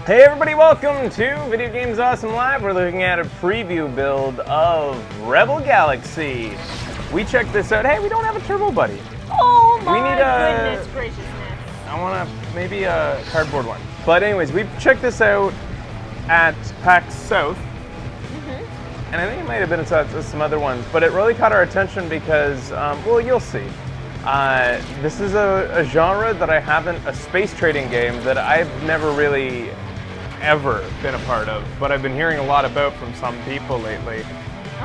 Hey everybody, welcome to Video Games Awesome Live. We're looking at a preview build of Rebel Galaxy. We checked this out. Hey, we don't have a Turbo Buddy. Oh my We need goodness graciousness. I want maybe a cardboard one. But anyways, we checked this out at PAX South. And I think it might have been some other ones, but it really caught our attention because, well, you'll see. This is a genre that I haven't, a space trading game that I've never really ever been a part of, but I've been hearing a lot about from some people lately.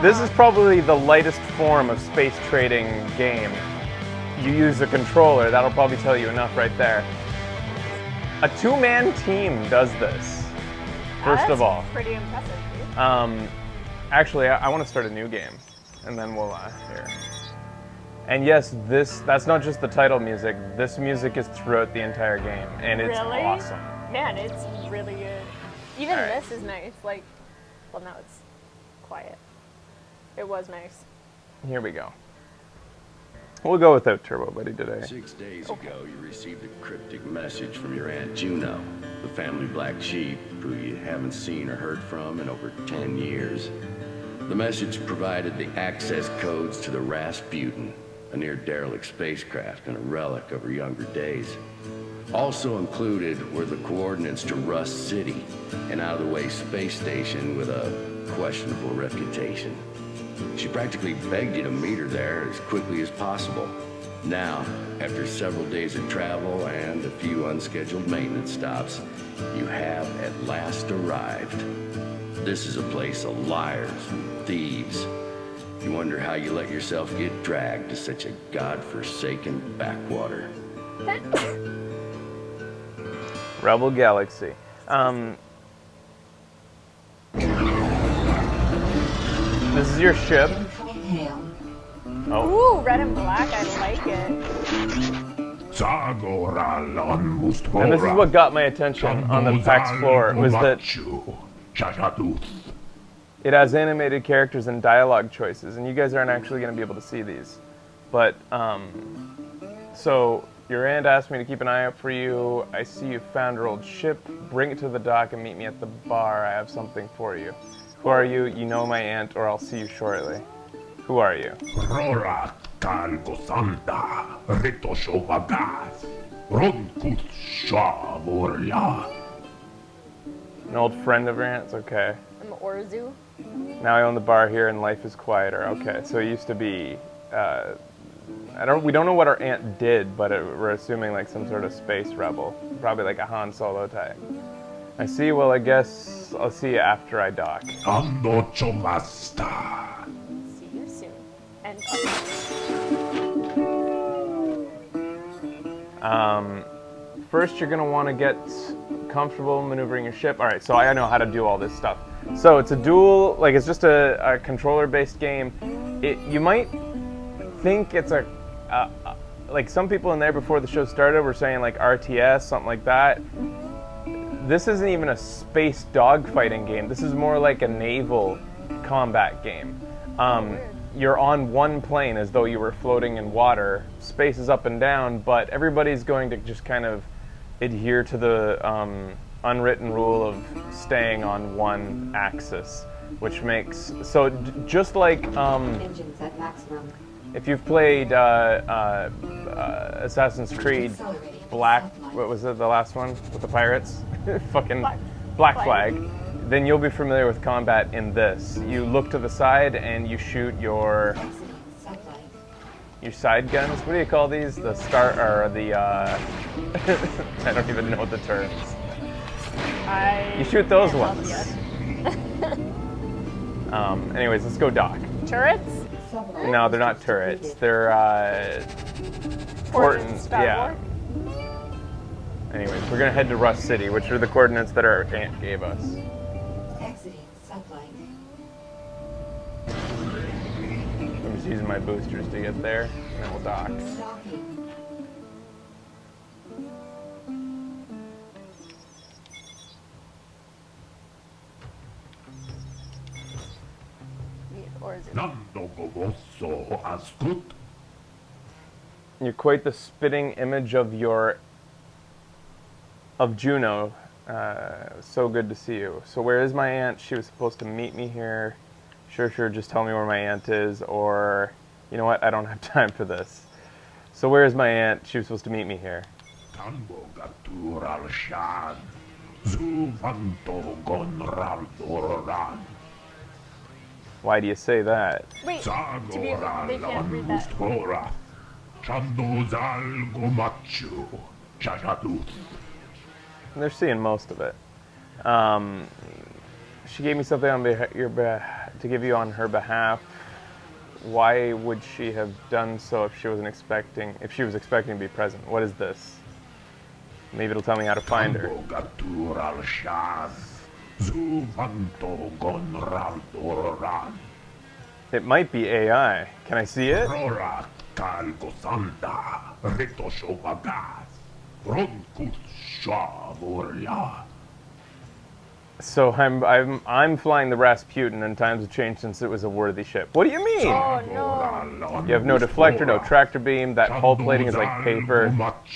This is probably the lightest form of space trading game. You use a controller, that'll probably tell you enough right there. A two-man team does this, first of all. Pretty impressive, dude. Actually, I want to start a new game, and then we'll, here. And yes, that's not just the title music, this music is throughout the entire game, and it's Really? awesome. Man, it's really good. Even Alright. this is nice. Like, well, now it's quiet. It was nice. Here we go. We'll go without Turbo Buddy today. 6 days ago, you received a cryptic message from your Aunt Juno, the family black sheep who you haven't seen or heard from in over 10 years. The message provided the access codes to the Rasputin, a near-derelict spacecraft and a relic of her younger days. Also included were the coordinates to Rust City, an out-of-the-way space station with a questionable reputation. She practically begged you to meet her there as quickly as possible. Now, after several days of travel and a few unscheduled maintenance stops, you have at last arrived. This is a place of liars and thieves. You wonder how you let yourself get dragged to such a godforsaken backwater. Rebel Galaxy. This is your ship. Oh. Ooh, red and black. I like it. And this is what got my attention on the PAX floor, was that it has animated characters and dialogue choices, and you guys aren't actually going to be able to see these. But, so, your aunt asked me to keep an eye out for you. I see you found her old ship. Bring it to the dock and meet me at the bar. I have something for you. Who are you? You know my aunt, or I'll see you shortly. Who are you? An old friend of your aunt's? Okay. I'm Orzu. Now I own the bar here and life is quieter. Okay, so it used to be, we don't know what our aunt did, but we're assuming like some sort of space rebel. Probably like a Han Solo type. I see, well I guess I'll see you after I dock. See you soon. And First you're gonna wanna get comfortable maneuvering your ship. Alright, so I know how to do all this stuff. So it's a dual, like it's just a controller-based game. You might think it's like some people in there before the show started were saying like RTS, something like that. This isn't even a space dogfighting game. This is more like a naval combat game. You're on one plane as though you were floating in water. Space is up and down, but everybody's going to just kind of adhere to the unwritten rule of staying on one axis, which makes so just like Engines at maximum. if you've played Assassin's Creed Black, what was it, the last one with the pirates? Fucking Black Flag. Then you'll be familiar with combat in this. You look to the side and you shoot your side guns. What do you call these? The I don't even know the terms. You shoot those ones. Anyways, let's go dock. turrets? No, they're not turrets. They're Coordinates. yeah. Anyways, we're gonna head to Rust City, which are the coordinates that our aunt gave us. Exiting sublight. I'm just using my boosters to get there, and then we'll dock. Docking. Or is it? You're quite the spitting image of Juno, So good to see you. So where is my aunt? She was supposed to meet me here. Sure, just tell me where my aunt is, or, you know what, I don't have time for this. So where is my aunt? She was supposed to meet me here. Why do you say that? Wait, they can't read that. They're seeing most of it. She gave me something on to give you on her behalf. Why would she have done so if she was expecting to be present? What is this? Maybe it'll tell me how to find her. It might be AI. Can I see it? So I'm flying the Rasputin, and times have changed since it was a worthy ship. What do you mean? Oh no. You have no deflector, no tractor beam. That hull plating is like paper.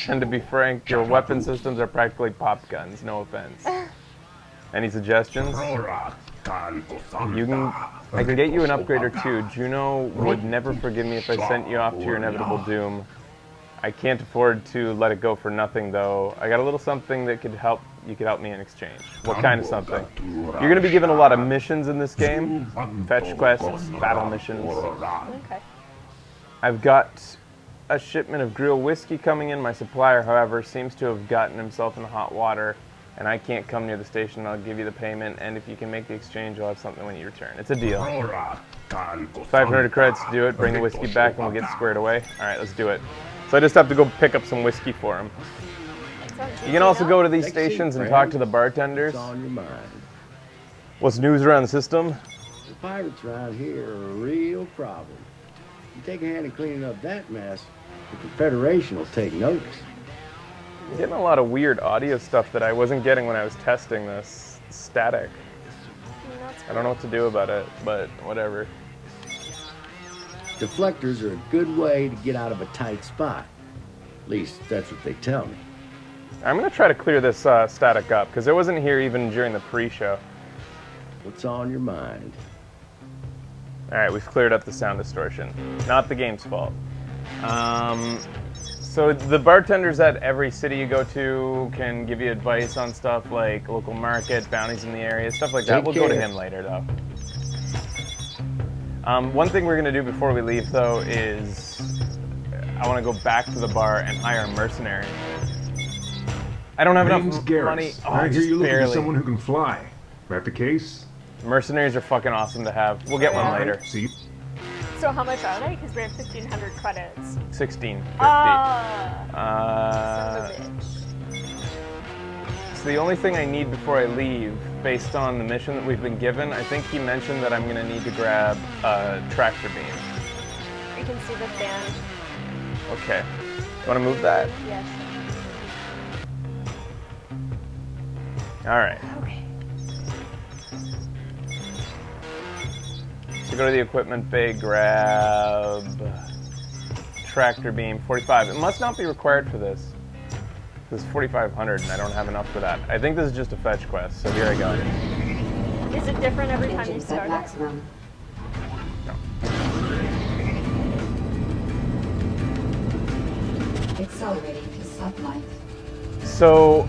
And to be frank, your weapon systems are practically pop guns. No offense. Any suggestions? I can get you an upgrade or two. Juno would never forgive me if I sent you off to your inevitable doom. I can't afford to let it go for nothing, though. I got a little something that could help. You could help me in exchange. What kind of something? You're going to be given a lot of missions in this game. Fetch quests, battle missions. Okay. I've got a shipment of Grill whiskey coming in. My supplier, however, seems to have gotten himself in hot water, and I can't come near the station. I'll give you the payment, and if you can make the exchange, I'll have something when you return. It's a deal. 500 credits to do it. Bring the whiskey back, and we'll get squared away. All right, let's do it. So I just have to go pick up some whiskey for him. You can also go to these stations and talk to the bartenders. What's on your mind? What's news around the system? The pirates around here are a real problem. You take a hand in cleaning up that mess, the Confederation will take notice. I'm getting a lot of weird audio stuff that I wasn't getting when I was testing this. Static. I don't know what to do about it, but whatever. Deflectors are a good way to get out of a tight spot. At least that's what they tell me. I'm going to try to clear this static up, because it wasn't here even during the pre-show. What's on your mind? Alright, we've cleared up the sound distortion. Not the game's fault. So the bartenders at every city you go to can give you advice on stuff like local market, bounties in the area, stuff like that. We'll go to him later, though. One thing we're going to do before we leave, though, is I want to go back to the bar and hire a mercenary. I don't have enough money. Oh, I hear just you're looking barely. for someone who can fly. That the case? Mercenaries are fucking awesome to have. We'll get one later. See? So how much are they? Because we have 1,500 credits. 1650. Son of a bitch. So the only thing I need before I leave, based on the mission that we've been given, I think he mentioned that I'm going to need to grab a tractor beam. You can see the fan. Okay. You want to move that? Yes. All right. Okay. So go to the equipment bay, grab tractor beam, 45. It must not be required for this. This is 4,500 and I don't have enough for that. I think this is just a fetch quest, so here I go. Is it different every time you Engines start at it? maximum. Accelerating to sublight. So,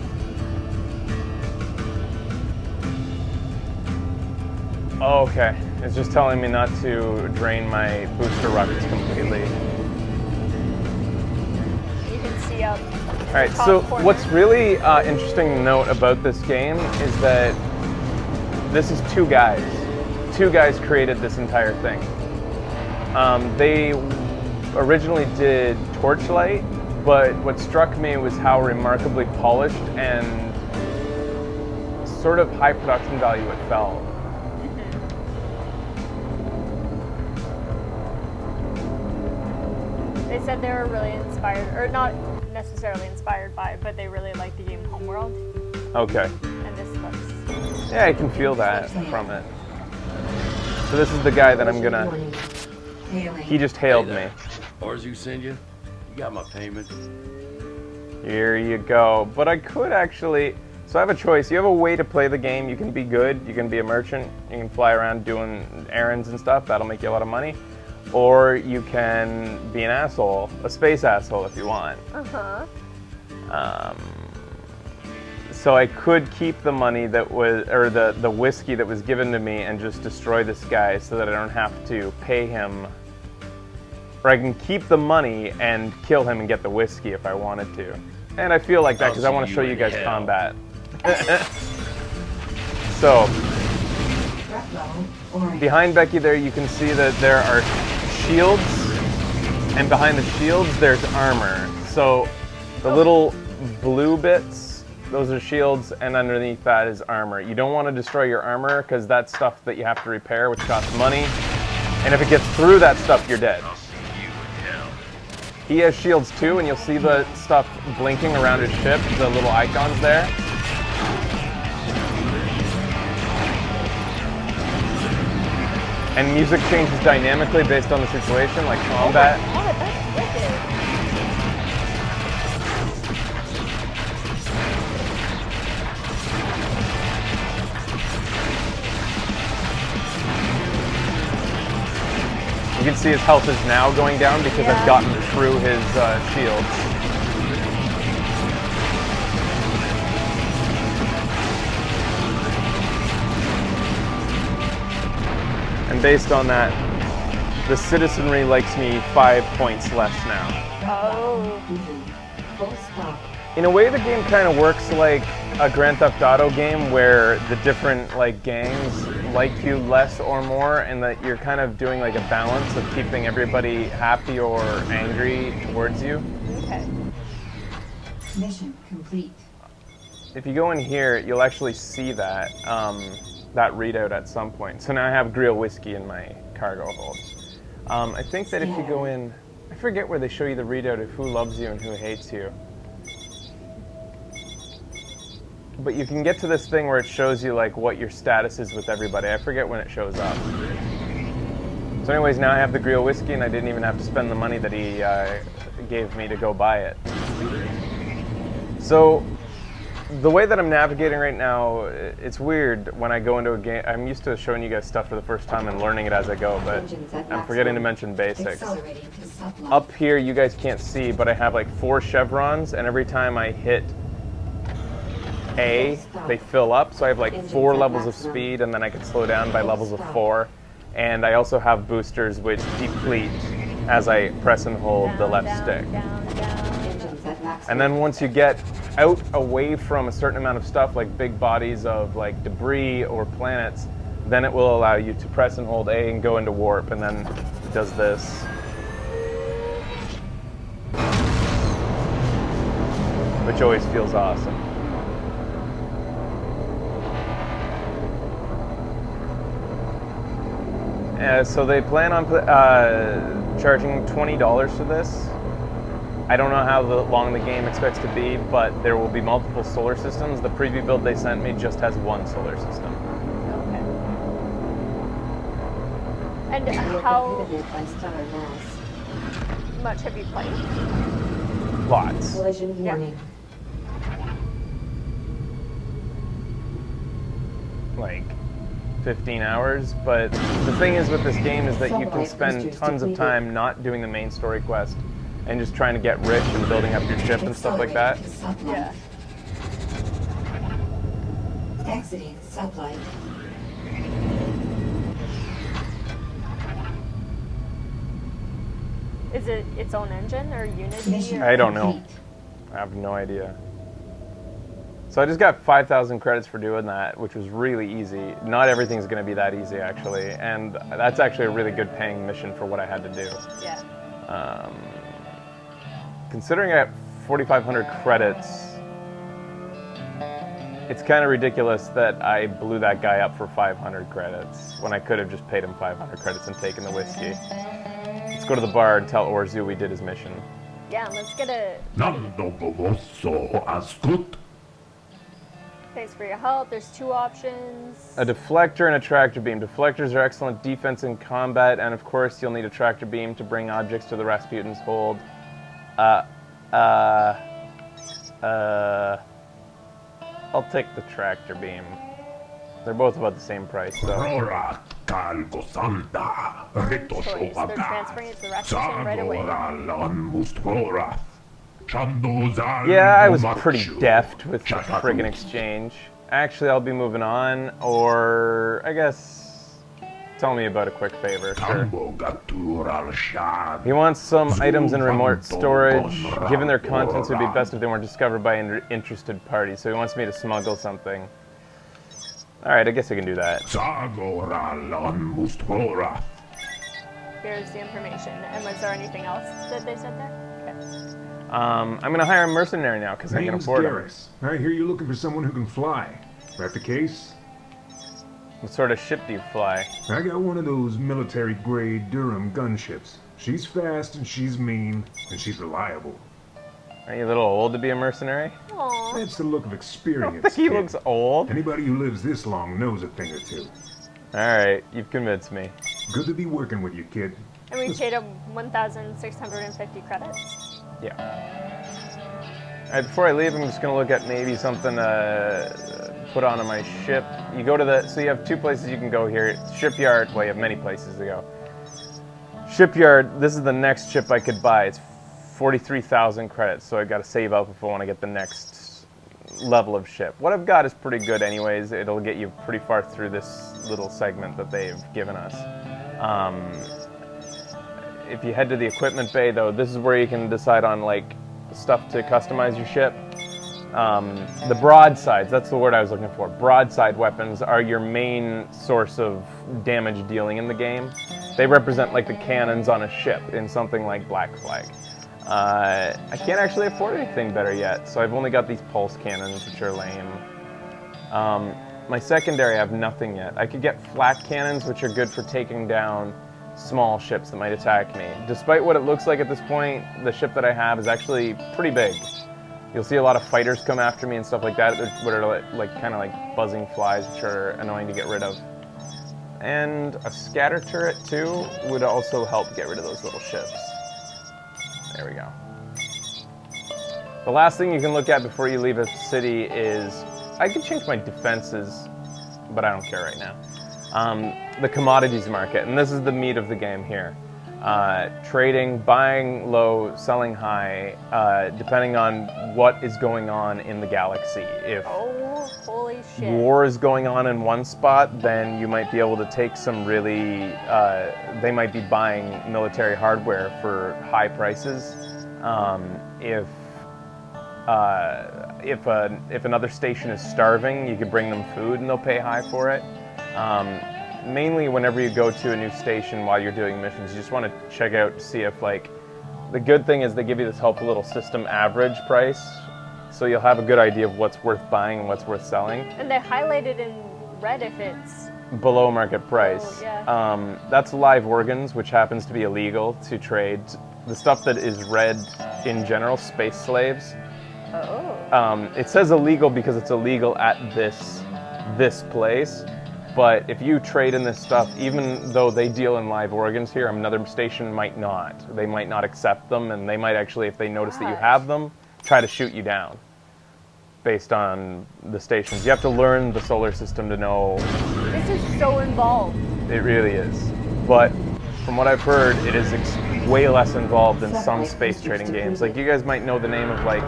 oh, okay. It's just telling me not to drain my booster rockets completely. You can see up. All right, so what's really interesting to note about this game is that this is two guys. Two guys created this entire thing. They originally did Torchlight, but what struck me was how remarkably polished and sort of high production value it felt. They said they were really inspired, or not necessarily inspired by, but they really liked the game Homeworld, Okay. and this looks. Yeah, I can feel that from it. So this is the guy that I'm gonna... Warning. Hailing. He just hailed Hey me. there. Arzu send you? You got my payment? Here you go. But I could actually... So I have a choice. You have a way to play the game. You can be good. You can be a merchant. You can fly around doing errands and stuff. That'll make you a lot of money. Or you can be an asshole, a space asshole if you want. So I could keep the money that was, or the whiskey that was given to me and just destroy this guy so that I don't have to pay him. Or I can keep the money and kill him and get the whiskey if I wanted to. And I feel like that because I want to show you guys combat. So, behind Becky there you can see that there are shields, and behind the shields there's armor. So the little blue bits, those are shields, and underneath that is armor. You don't want to destroy your armor because that's stuff that you have to repair, which costs money. And if it gets through that stuff, you're dead. He has shields too, and you'll see the stuff blinking around his ship, the little icons there. And music changes dynamically based on the situation, like combat. Oh my God, that's wicked. You can see his health is now going down because I've gotten through his shields. And based on that, the citizenry likes me 5 points less now. Oh. Full stop. In a way, the game kind of works like a Grand Theft Auto game where the different like gangs like you less or more, and that you're kind of doing like a balance of keeping everybody happy or angry towards you. Okay. Mission complete. If you go in here, you'll actually see that that readout at some point. So now I have Grill whiskey in my cargo hold. I think that if you go in, I forget where they show you the readout of who loves you and who hates you. But you can get to this thing where it shows you like what your status is with everybody. I forget when it shows up. So anyways, now I have the Grill whiskey and I didn't even have to spend the money that he gave me to go buy it. So the way that I'm navigating right now, it's weird when I go into a game. I'm used to showing you guys stuff for the first time and learning it as I go, but I'm forgetting to mention basics. Up here, you guys can't see, but I have like 4 chevrons, and every time I hit A, they fill up. So I have like 4 levels of speed, and then I can slow down by levels of 4. And I also have boosters which deplete as I press and hold the left stick. And then once you get out away from a certain amount of stuff, like big bodies of like debris or planets, then it will allow you to press and hold A and go into warp, and then it does this. Which always feels awesome. So they plan on charging $20 for this. I don't know how long the game expects to be, but there will be multiple solar systems. The preview build they sent me just has 1 solar system. Okay. And how much have you played? Lots. Collision warning. Like 15 hours, but the thing is with this game is that you can spend tons of time not doing the main story quest and just trying to get rich and building up your ship and stuff like that. Yeah. Exiting sublight. Is it its own engine or Unity? Mission Or? I don't know. complete. I have no idea. So I just got 5,000 credits for doing that, which was really easy. Not everything's going to be that easy, actually, and that's actually a really good paying mission for what I had to do. Yeah. Considering I have 4,500 credits, it's kind of ridiculous that I blew that guy up for 500 credits when I could have just paid him 500 credits and taken the whiskey. Let's go to the bar and tell Orzu we did his mission. Yeah, and let's get a... Nando Bovoso Ascut. Thanks for your help. There's 2 options. A deflector and a tractor beam. Deflectors are excellent defense in combat, and of course you'll need a tractor beam to bring objects to the Rasputin's hold. I'll take the tractor beam. They're both about the same price, so. Rora Calgo Santa Rito Choice. They're Sogata transferring it to the rec machine right away. Sagora Lambustora Chandozal Yeah, I was pretty deft with the friggin' exchange. Actually, I'll be moving on, or I guess tell me about a quick favor. Sure. He wants some items in remote storage. Given their contents, it would be best if they weren't discovered by interested parties. So he wants me to smuggle something. All right, I guess I can do that. Here's the information. And was there anything else that they said there? Okay. I'm gonna hire a mercenary now because I can Name's afford him. Garrus. I hear you're looking for someone who can fly. That the case? What sort of ship do you fly? I got one of those military-grade Durham gunships. She's fast and she's mean and she's reliable. Are you a little old to be a mercenary? Aww. That's the look of I experience. think he kid. looks old. Anybody who lives this long knows a thing or two. All right, you've convinced me. Good to be working with you, kid. And we paid him 1,650 credits. Yeah. All right, before I leave, I'm just gonna look at maybe something to put onto my ship. You go to the, so you have two places you can go here. Shipyard, well, you have many places to go. Shipyard, this is the next ship I could buy. It's 43,000 credits, so I've got to save up if I want to get the next level of ship. What I've got is pretty good anyways. It'll get you pretty far through this little segment that they've given us. If you head to the equipment bay, though, this is where you can decide on like stuff to customize your ship. The broadsides, that's the word I was looking for. Broadside weapons are your main source of damage dealing in the game. They represent like the cannons on a ship in something like Black Flag. I can't actually afford anything better yet, so I've only got these pulse cannons, which are lame. My secondary, I have nothing yet. I could get flak cannons, which are good for taking down small ships that might attack me. Despite what it looks like at this point, the ship that I have is actually pretty big. You'll see a lot of fighters come after me and stuff like that, what are like kind of like buzzing flies, which are annoying to get rid of. And a scatter turret too would also help get rid of those little ships. There we go. The last thing you can look at before you leave a city is, I could change my defenses, but I don't care right now. The commodities market, and this is the meat of the game here. Trading, buying low, selling high, depending on what is going on in the galaxy. If Oh, holy shit. war is going on in one spot, then you might be able to take some really, they might be buying military hardware for high prices. If another station is starving, you could bring them food and they'll pay high for it. Mainly whenever you go to a new station while you're doing missions, you just want to check out to see if like, the good thing is they give you this helpful little system average price, so you'll have a good idea of what's worth buying and what's worth selling. And they highlighted in red if it's... Below market price. Oh, yeah. That's live organs, which happens to be illegal to trade. The stuff that is red in general, space slaves. Oh. It says illegal because it's illegal at this place. But if you trade in this stuff, even though they deal in live organs here, another station might not. They might not accept them, and they might actually, if they notice that you have them, try to shoot you down based on the stations. You have to learn the solar system to know. This is so involved. It really is. But from what I've heard, it is way less involved than some space trading games. Like, you guys might know the name of, like,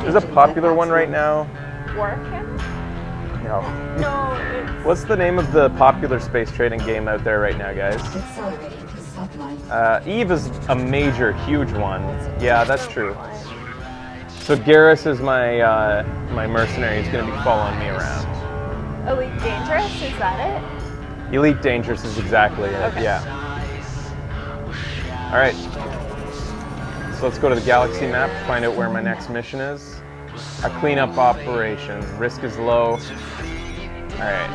there's a popular one right now. Warhammer? No. No, it's... What's the name of the popular space trading game out there right now, guys? Accelerating to subline. Eve is a major, huge one. Yeah, that's true. So Garrus is my my mercenary. He's going to be following me around. Elite Dangerous, is that it? Elite Dangerous is exactly it, Okay. yeah. Alright. So let's go to the galaxy map to find out where my next mission is. A cleanup operation. Risk is low. Alright.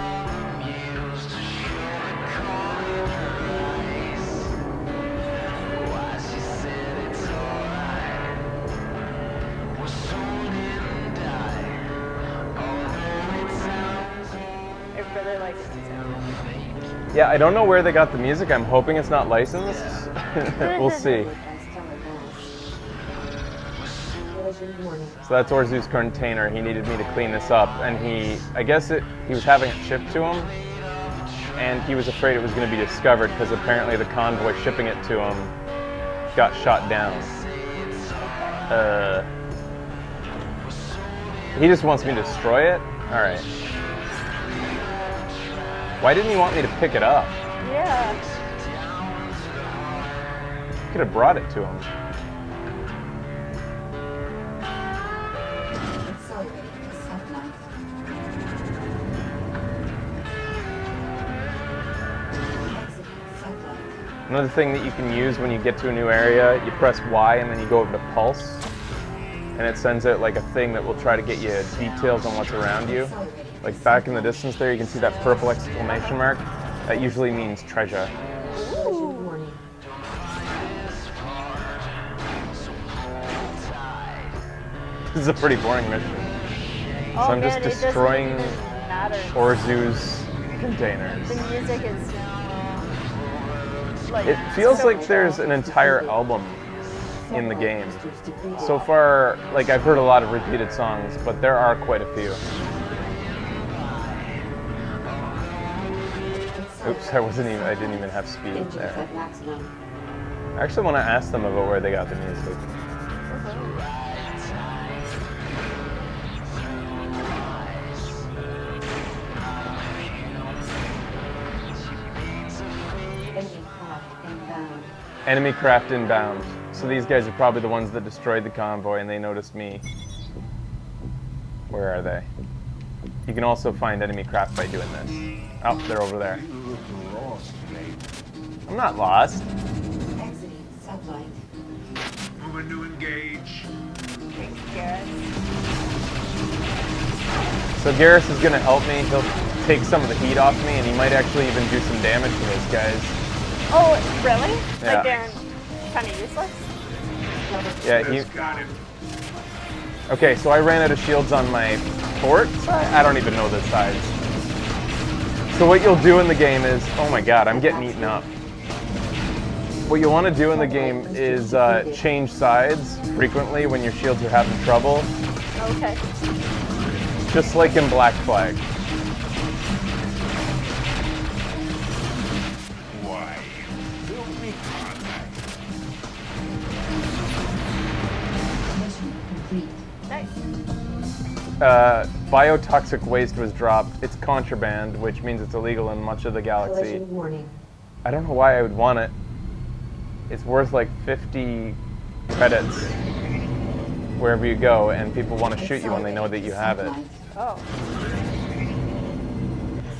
I really like it. Yeah, I don't know where they got the music. I'm hoping it's not licensed. We'll see. Collision warning. So that's Orzu's container. He needed me to clean this up, and I guess he was having it shipped to him, and he was afraid it was going to be discovered because apparently the convoy shipping it to him got shot down. He just wants me to destroy it? Alright. Why didn't he want me to pick it up? Yeah. Could have brought it to him. Accelerating to sublight. Exiting sublight. Another thing that you can use when you get to a new area, you press Y and then you go over to Pulse, and it sends out like a thing that will try to get you details on what's around you. Like back in the distance there, you can see that purple exclamation mark. That usually means treasure. Collision warning. This is a pretty boring mission. Oh, So I'm man, just destroying it doesn't even matter. Orzu's containers. The music is like. It feels so like chill. there's an entire album in the game. Boosters depleted. So far, like I've heard a lot of repeated songs, but there are quite a few. Oops, I didn't even have speed Engines there. at maximum. I actually want to ask them about where they got the music. Enemy craft inbound. Enemy craft inbound. So these guys are probably the ones that destroyed the convoy and they noticed me. Where are they? You can also find enemy craft by doing this. Oh, they're over there. I'm not lost. Exiting sublight. Moving to engage. Thanks, Garrett. So Garrus is gonna help me. He'll take some of the heat off me and he might actually even do some damage to those guys. Oh, really? Yeah. Like they're kind of useless? Yeah, Got it. Okay, so I ran out of shields on my port side? I don't even know the sides. So what you'll do in the game is, oh my god, I'm getting eaten up. What you want to do in the game is change sides frequently when your shields are having trouble, Okay. just like in Black Flag. Why? Fill me Mission complete. Nice. Biotoxic waste was dropped. It's contraband, which means it's illegal in much of the galaxy. Collision warning. I don't know why I would want it. It's worth like 50 credits wherever you go, and people want to shoot you when they know that you have it. Oh.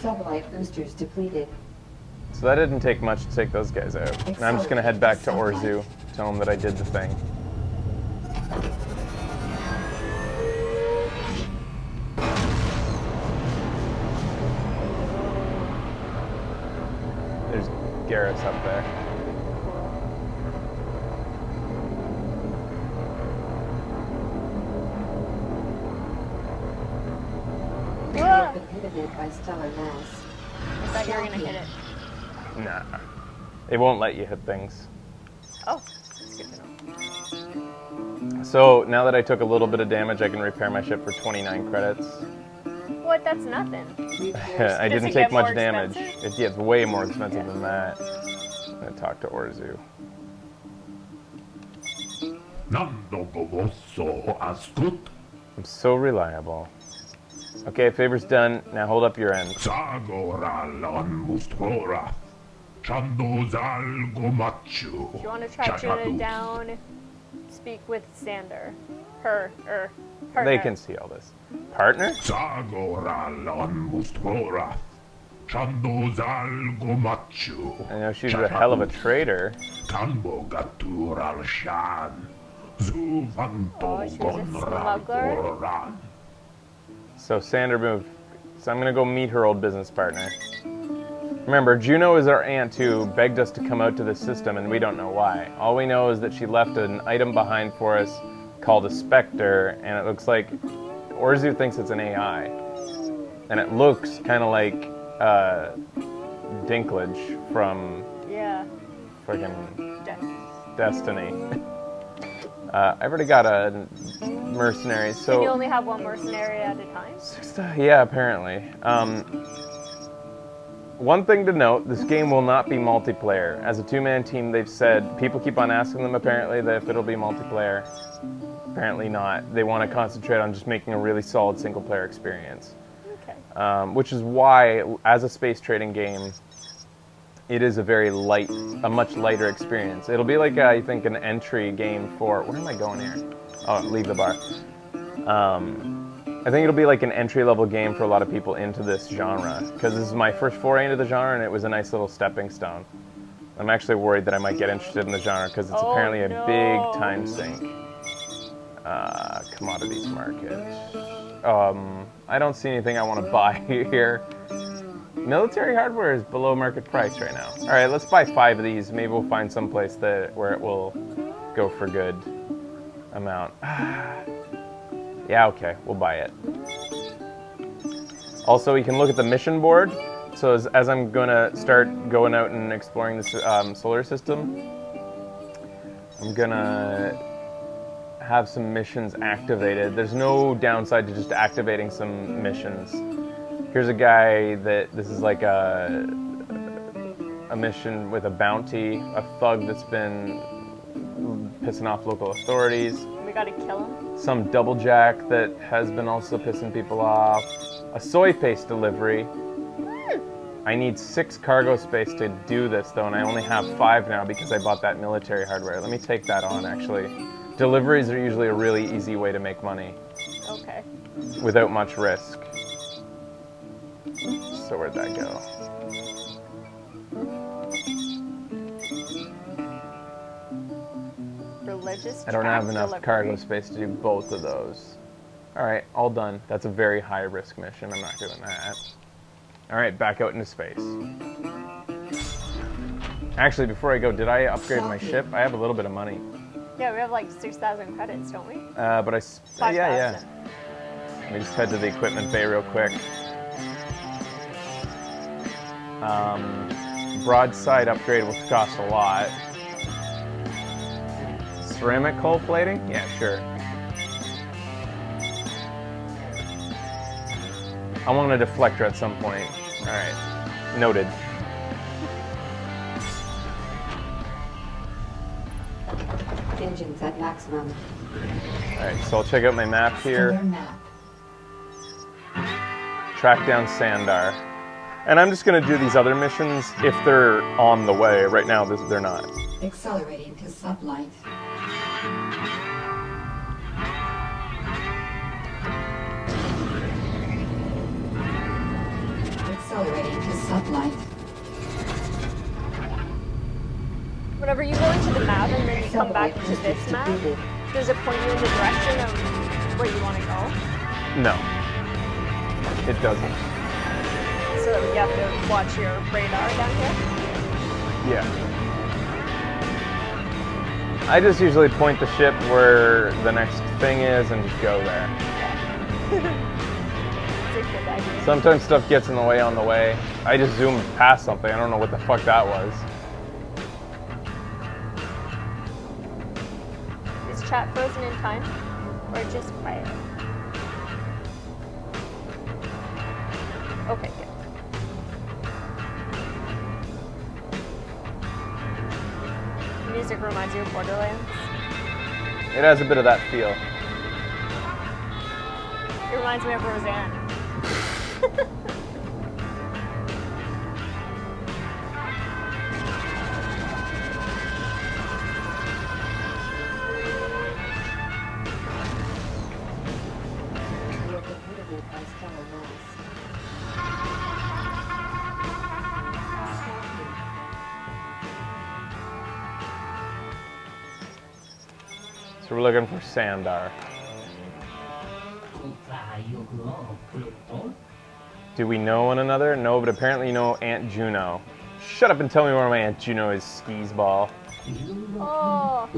Sublight boosters depleted. So that didn't take much to take those guys out. And I'm just gonna head back to Orzu, tell them that I did the thing. There's Garrus up there. Whoa. Inhibited by stellar mass. I thought you were gonna hit it. Nah. It won't let you hit things. Oh, that's good to know. So now that I took a little bit of damage, I can repair my ship for 29 credits. What? That's nothing. I Does didn't it take get more much damage. expensive? It gets way more expensive than that. I'm gonna talk to Orzu. Nando Govoso Ascut. I'm so reliable. Okay, favor's done. Now hold up your end. Zagoral on Mustora. Chandozal Gomachu. If you want to track Juna down, speak with Sander. Her, partner. They can see all this. Partner? Zagoral on Mustora. Chandozal Gomachu. I know she's a hell of a traitor. Tambo Gatural Shan. Zuvanto Oh, she's a smuggler? Gonral. So Sander moved. So I'm gonna go meet her old business partner. Remember, Juno is our aunt who begged us to come out to this system and we don't know why. All we know is that she left an item behind for us called a Spectre, and it looks like Orzu thinks it's an AI. And it looks kind of like Dinklage from Yeah. friggin' Death. Destiny. I've already got a mercenary, so... And you only have one mercenary at a time? Yeah, apparently. One thing to note, this game will not be multiplayer. As a two-man team, they've said, people keep on asking them apparently that if it'll be multiplayer. Apparently not. They want to concentrate on just making a really solid single-player experience. Okay. Which is why, as a space trading game, it is a very light, a much lighter experience. It'll be like, I think, an entry game for... Where am I going here? Oh, leave the bar. I think it'll be like an entry-level game for a lot of people into this genre, because this is my first foray into the genre, and it was a nice little stepping stone. I'm actually worried that I might get interested in the genre, because it's apparently a big time sink. Commodities market. I don't see anything I want to buy here. Military hardware is below market price right now. All right, let's buy 5 of these. Maybe we'll find some place where it will go for good amount. Yeah, okay, we'll buy it. Also, you can look at the mission board. So as I'm gonna start going out and exploring this solar system, I'm gonna have some missions activated. There's no downside to just activating some missions. Here's a guy this is like a mission with a bounty, a thug that's been pissing off local authorities. We gotta kill him. Some double jack that has been also pissing people off. A soy paste delivery. I need 6 cargo space to do this though, and I only have 5 now because I bought that military hardware. Let me take that on actually. Deliveries are usually a really easy way to make money. Okay. Without much risk. So where'd that go? Religious I don't have track enough delivery. cargo space to do both of those. Alright, all done. That's a very high risk mission. I'm not doing that. Alright, back out into space. Actually, before I go, did I upgrade my ship? I have a little bit of money. Yeah, we have like 6,000 credits, don't we? But I... 5,000. Yeah. Let me just head to the equipment bay real quick. Broadside upgrade will cost a lot. Ceramic hull plating? Yeah, sure. I want a deflector at some point. Alright. Noted. Engines at maximum. Alright, so I'll check out my map Stellar here. map. Track down Sandar. And I'm just going to do these other missions if they're on the way. Right now, they're not. Accelerating to sublight. Accelerating to sublight. Whenever you go into the map and then you come back to this map, does it point you in the direction of where you want to go? No. It doesn't. So you have to watch your radar down here? Yeah. I just usually point the ship where the next thing is and just go there. It's a good idea. Sometimes stuff gets in the way on the way. I just zoomed past something. I don't know what the fuck that was. Is chat frozen in time? Or just quiet? Okay, good. Music reminds you of Borderlands. It has a bit of that feel. It reminds me of Roseanne. You're prohibited by stellar mass. So we're looking for Sandar. Do we know one another? No, but apparently you know Aunt Juno. Shut up and tell me where my Aunt Juno is, skis ball. Oh,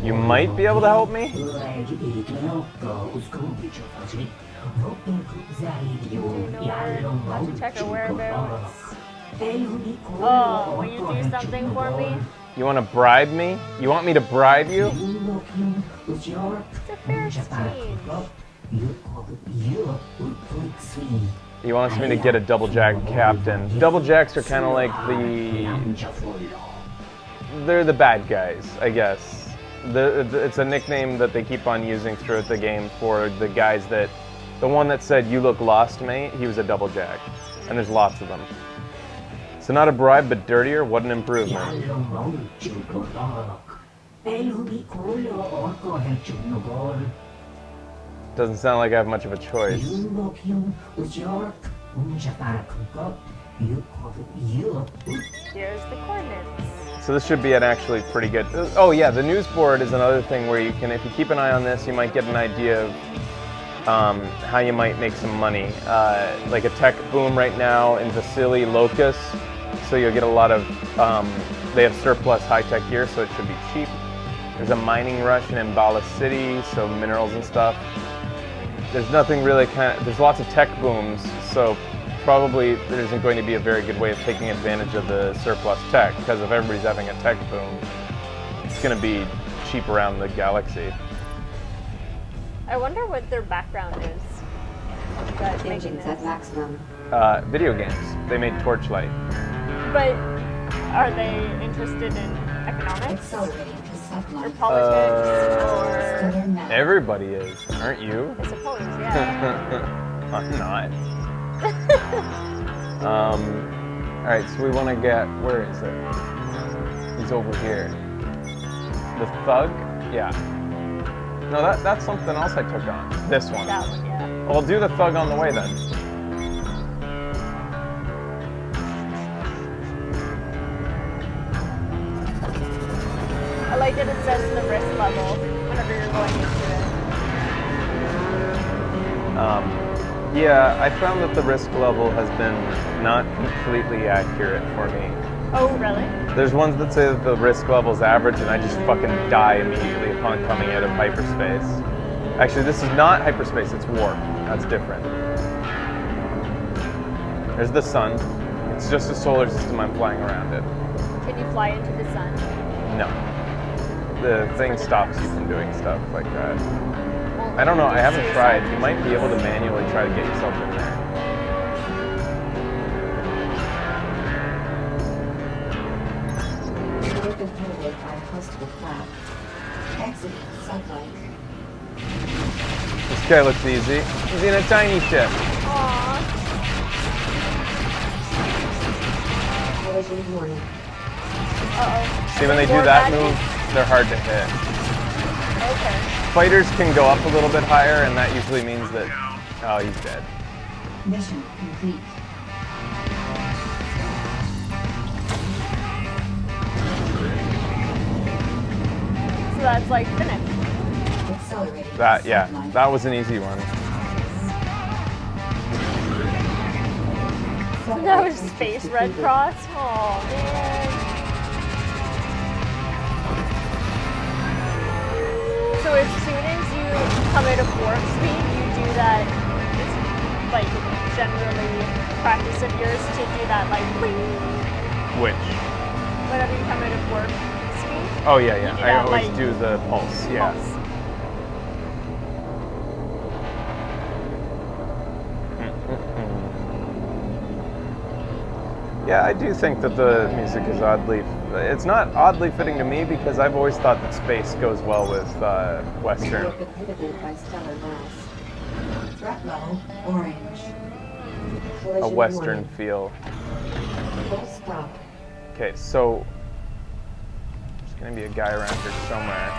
You might be able to help me? check her whereabouts. Oh, will you do something for me? You want to bribe me? You want me to bribe you? It's a fair exchange. He wants me to get a double jack captain. Double jacks are kind of like they're the bad guys, I guess. It's a nickname that they keep on using throughout the game for the guys that, the one that said, "You look lost, mate," he was a double jack. And there's lots of them. So not a bribe, but dirtier, what an improvement. Doesn't sound like I have much of a choice. Here's the coordinates. So this should be an actually pretty good... Oh yeah, the news board is another thing where you can, if you keep an eye on this, you might get an idea of how you might make some money. Like a tech boom right now in Vasily Locus, so you'll get a lot of... they have surplus high-tech gear, so it should be cheap. There's a mining rush in Mbala City, so minerals and stuff. There's nothing really there's lots of tech booms, so probably there isn't going to be a very good way of taking advantage of the surplus tech, because if everybody's having a tech boom, it's going to be cheap around the galaxy. I wonder what their background is. That's making Engines at this. maximum. Video games. They made Torchlight. But are they interested in economics Accelerating to or sublight. politics or? Stellar map. Everybody is, aren't you? I suppose, yeah. I'm not. Alright, so we want to get, where is it? He's over here. The thug? Yeah. No, that's something else I took on. This one. That one, yeah. Well, I'll do the thug on the way then. I like that it says the risk level whenever you're going into it. Yeah, I found that the risk level has been not completely accurate for me. Oh, really? There's ones that say that the risk level is average, and I just fucking die immediately upon coming out of hyperspace. Actually, this is not hyperspace, it's warp. That's different. There's the sun. It's just a solar system, I'm flying around it. Can you fly into the sun? No. The thing for the stops you ducks. from doing stuff like that. Well, I don't know, I haven't suicide. tried. You might be able to manually try to get yourself in there. Open hallway by Constable Platt. Exiting sublight. This guy looks easy. He's in a tiny ship. Aww. Collision warning. Uh-oh. See, when they do More that magic? move, they're hard to hit. Okay. Fighters can go up a little bit higher, and that usually means that... Oh, he's dead. Mission complete. So that's like finished. Accelerating to That, yeah, sublight. that was an easy one. That was Space Red Cross. Oh man. So as soon as you come out of warp speed, you do that. It's like generally practice of yours to do that like wing Which? whenever you come out of warp speed. Oh, yeah, yeah. do I that, always like, do the pulse, yeah. Pulse. Yeah, I do think that the music is oddly... It's not oddly fitting to me because I've always thought that space goes well with Western. Warp inhibited by stellar mass. Threat level orange. Collision A Western warning. feel. Full stop. Okay, so... There's gonna be a guy around here somewhere.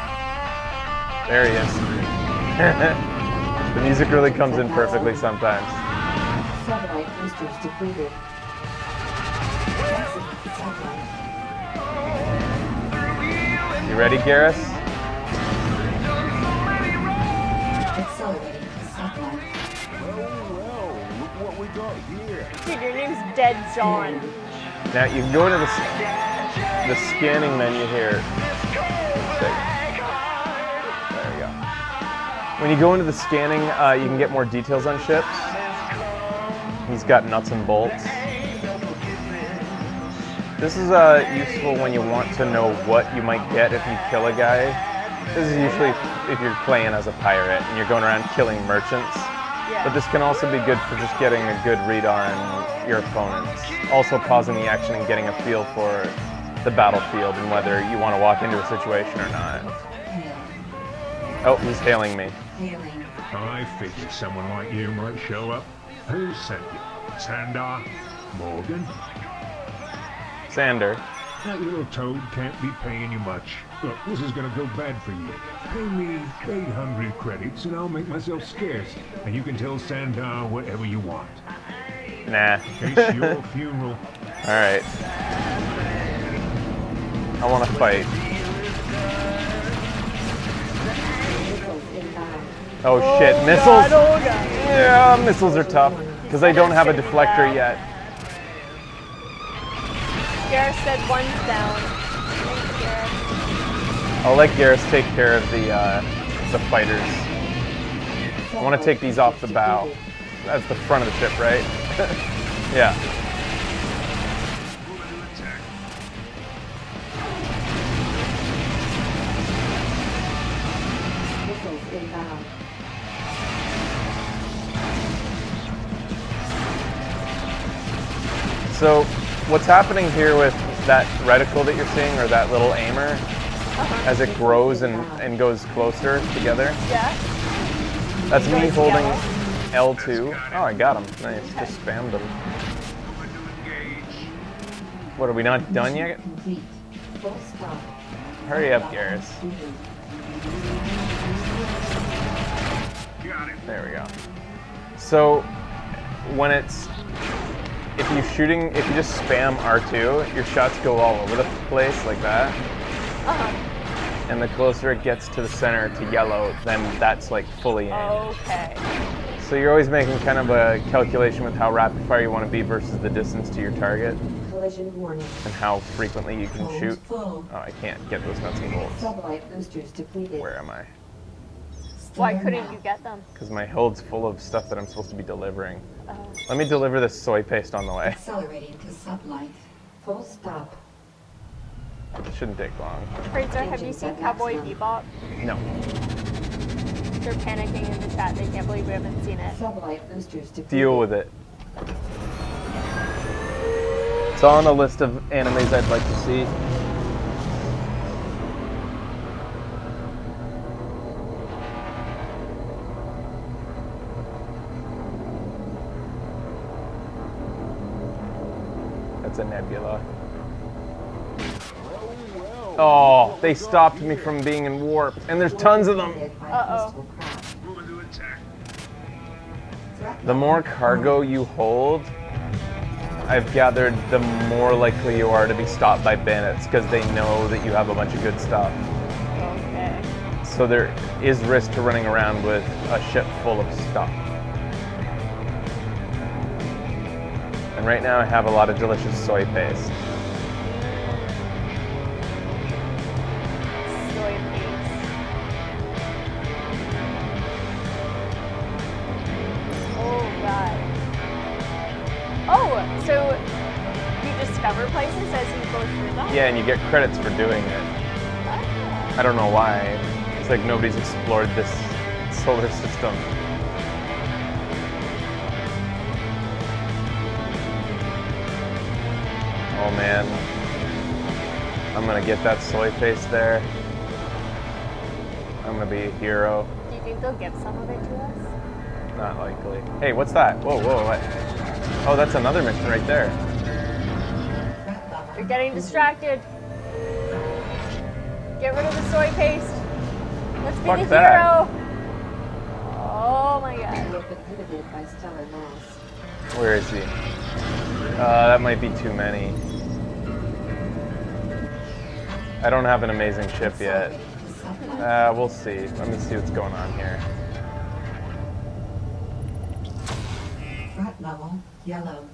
There he is. The music really comes in perfectly sometimes. Sublight boosters depleted. Exiting sublight. You ready, Garrus? Accelerating to sublight. Dude, your name's Dead John. Now you can go to the scanning menu here. There we go. When you go into the scanning, you can get more details on ships. He's got nuts and bolts. This is useful when you want to know what you might get if you kill a guy. This is usually if you're playing as a pirate and you're going around killing merchants. Yeah. But this can also be good for just getting a good read on your opponents. Also pausing the action and getting a feel for the battlefield and whether you want to walk into a situation or not. Hail. Oh, he's hailing me. Hailing. I figured someone like you might show up. Who sent you? Sandar? Morgan? Sander. That little toad can't be paying you much. Look, this is gonna go bad for you. Pay me 800 credits and I'll make myself scarce. And you can tell Sandar whatever you want. Nah. It's your funeral. Alright. I want to fight. Missiles inbound. Oh shit, missiles? God, oh God. Yeah, missiles are tough. Because I don't have a deflector yet. Gareth said one's down. Thanks, Gareth. I'll let Garrus take care of the fighters. I want to take these off the bow. That's the front of the ship, right? Yeah. Missiles inbound. So, what's happening here with that reticle that you're seeing, or that little aimer, as it grows and goes closer together? Yeah. That's me Goes holding yellow. L2. Oh, I got him. Nice. Just spammed him. What, are we not done yet? Complete. Full stop. Hurry up, Garrus. There we go. So, when it's... If you just spam R2, your shots go all over the place like that. Uh-huh. And the closer it gets to the center to yellow, then that's like fully aimed. Okay. So you're always making kind of a calculation with how rapid fire you want to be versus the distance to your target Collision warning. and how frequently you can Hold shoot. full. Oh, I can't get those nuts and bolts. Sublight boosters depleted. Where am I? Why Stand couldn't by. you get them? Because my hold's full of stuff that I'm supposed to be delivering. Oh. Let me deliver this soy paste on the way. Accelerating to sublight. Full stop. It shouldn't take long. Fraser, have you seen Cowboy Bebop? No. They're panicking in the chat. They can't believe we haven't seen it. Sublight boosters depleted. Deal with it. It's on the list of animes I'd like to see. That's a nebula. Oh, they stopped me from being in warp. And there's tons of them. Uh-oh. The more cargo you hold, I've gathered, the more likely you are to be stopped by bandits because they know that you have a bunch of good stuff. Okay. So there is risk to running around with a ship full of stuff. And right now I have a lot of delicious soy paste. Soy paste. Oh god. Oh, so you discover places as you go through them? Yeah, and you get credits for doing it. Ah. I don't know why. It's like nobody's explored this solar system. Oh man. I'm gonna get that soy paste there. I'm gonna be a hero. Do you think they'll give some of it to us? Not likely. Hey, what's that? Whoa, whoa, what? Oh, that's another mission right there. You're getting distracted. Get rid of the soy paste. Let's be Fuck the that. hero. Oh my You god. have been inhibited by stellar mass. Where is he? That might be too many. I don't have an amazing ship yet. Accelerating to sublight. We'll see. Let me see what's going on here. Threat level yellow.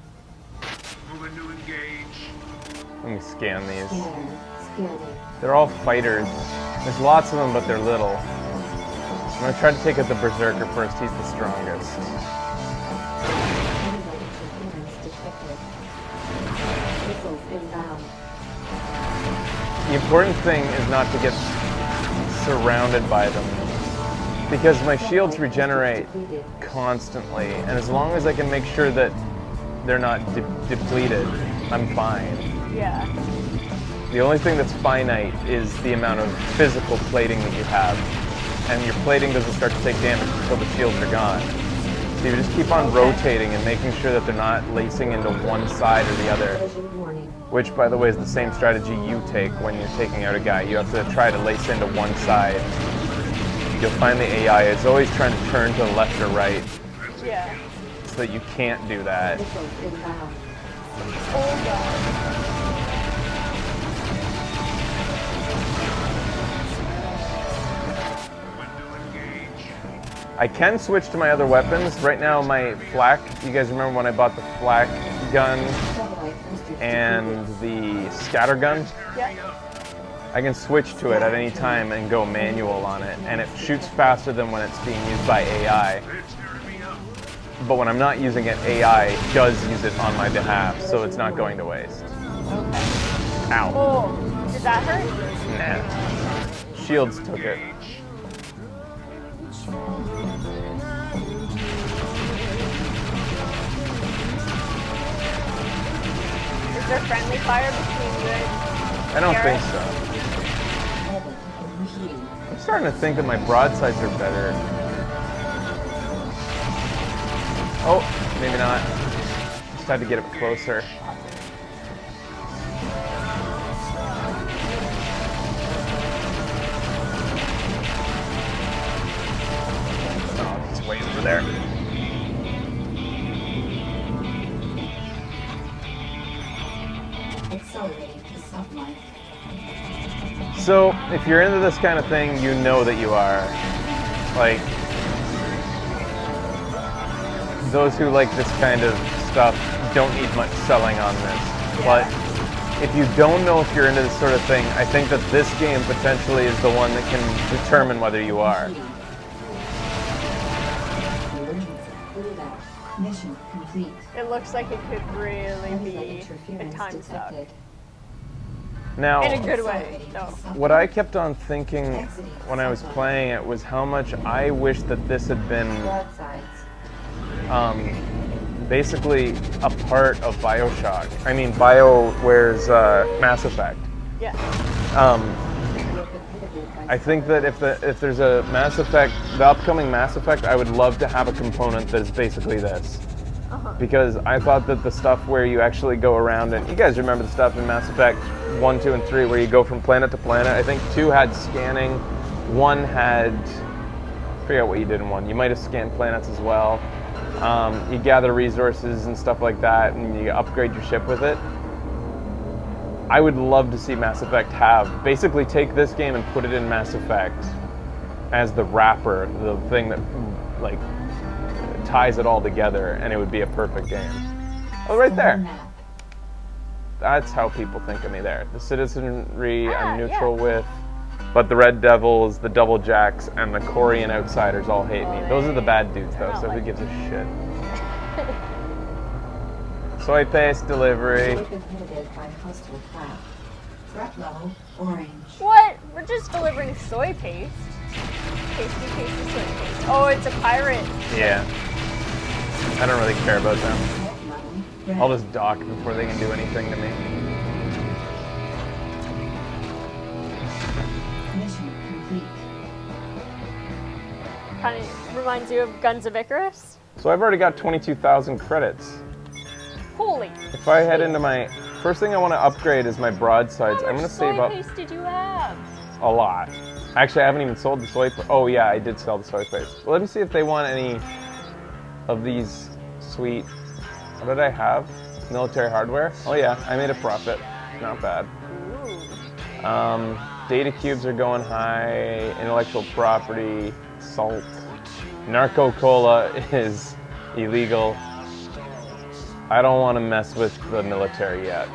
Moving to engage. Let me scan these. Scanner. Scanning. They're all fighters. There's lots of them, but they're little. I'm gonna try to take out the Berserker first. He's the strongest. Interference detected. Missile Missiles inbound. The important thing is not to get surrounded by them, because my shields regenerate constantly, and as long as I can make sure that they're not depleted, I'm fine. Yeah. The only thing that's finite is the amount of physical plating that you have, and your plating doesn't start to take damage until the shields are gone. So you just keep on rotating and making sure that they're not lacing into one side or the other, Collision warning. which, by the way, is the same strategy you take when you're taking out a guy. You have to try to lace into one side. You'll find the AI is always trying to turn to the left or right, Yeah. so that you can't do that. Missiles inbound. Oh god. I can switch to my other weapons. Right now, my flak, you guys remember when I bought the flak gun Satellite boosters and depleted. the scatter gun? Yeah. I can switch to it at any time and go manual on it, and it shoots faster than when it's being used by AI. But when I'm not using it, AI does use it on my behalf, so it's not going to waste. Okay. Ow. Oh, did that hurt? Nah. Shields took it. Is there friendly fire between you and I don't think Garrett? so. Level overheating. I'm starting to think that my broadsides are better. Oh, maybe not. Just had to get up closer. Oh, he's way over there. Accelerating to sublight. So, if you're into this kind of thing, you know that you are. Like, those who like this kind of stuff don't need much selling on this. But if you don't know if you're into this sort of thing, I think that this game potentially is the one that can determine whether you are. Emergency cleared out. Mission complete. It looks like it could really Enemy be a interference time suck. detected. Now, In a good way, though. what I kept on thinking when I was playing it was how much I wish that this had been Broadsides. basically a part of BioShock. I mean, BioWare's Mass Effect. Yeah. I think that if there's a Mass Effect, the upcoming Mass Effect, I would love to have a component that is basically this. Because I thought that the stuff where you actually go around, and you guys remember the stuff in Mass Effect 1, 2, and 3 where you go from planet to planet. I think 2 had scanning, 1 had, I forget what you did in 1. You might have scanned planets as well. You gather resources and stuff like that, and you upgrade your ship with it. I would love to see Mass Effect have, basically take this game and put it in Mass Effect as the wrapper, the thing that like ties it all together, and it would be a perfect game. Oh, right there. Map. That's how people think of me there. The citizenry I'm yeah. neutral with, but the Red Devils, the Double Jacks, and the Korean Outsiders all hate me. Those are the bad dudes though, so who gives a shit? Soy paste delivery. Inhibited by hostile craft. Threat level orange. What? We're just delivering soy paste. Tasty, tasty soy paste. Oh, it's a pirate. Yeah. I don't really care about them. Threat level red. I'll just dock before they can do anything to me. Mission complete. Kind of reminds you of Guns of Icarus. So I've already got 22,000 credits. Holy. If I head into my first thing I want to upgrade is my broadsides. How I'm much going to save soy up paste did you have? a lot. Actually, I haven't even sold the soy. Oh yeah, I did sell the soy paste. Well, let me see if they want any of these sweet. What did I have? Military hardware. Oh yeah, I made a profit. Not bad. Ooh. Data cubes are going high. Intellectual property, salt. Narco cola is illegal. I don't want to mess with the military yet.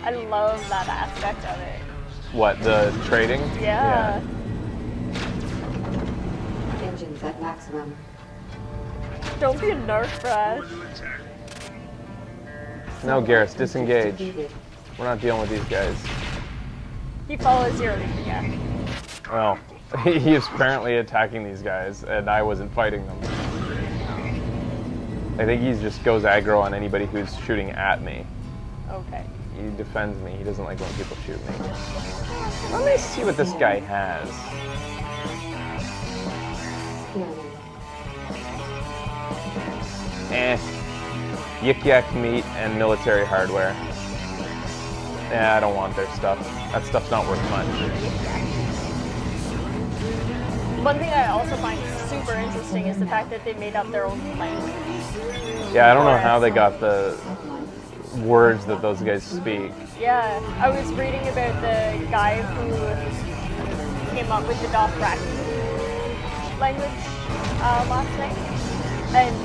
I love that aspect of it. What, the trading? Yeah. Engines at maximum. Don't be a nerf, Brad. No, Garrus, disengage. We're not dealing with these guys. He follows your lead, yeah. Well, he is apparently attacking these guys, and I wasn't fighting them. I think he just goes aggro on anybody who's shooting at me. Okay. He defends me. He doesn't like when people shoot me. Let me see what this guy has. Yik yak meat and military hardware. Yeah, I don't want their stuff. That stuff's not worth much. One thing I also find super interesting is the fact that they made up their own language. Yeah, I don't know how they got the words that those guys speak. Yeah, I was reading about the guy who came up with the Dothraki language last night, and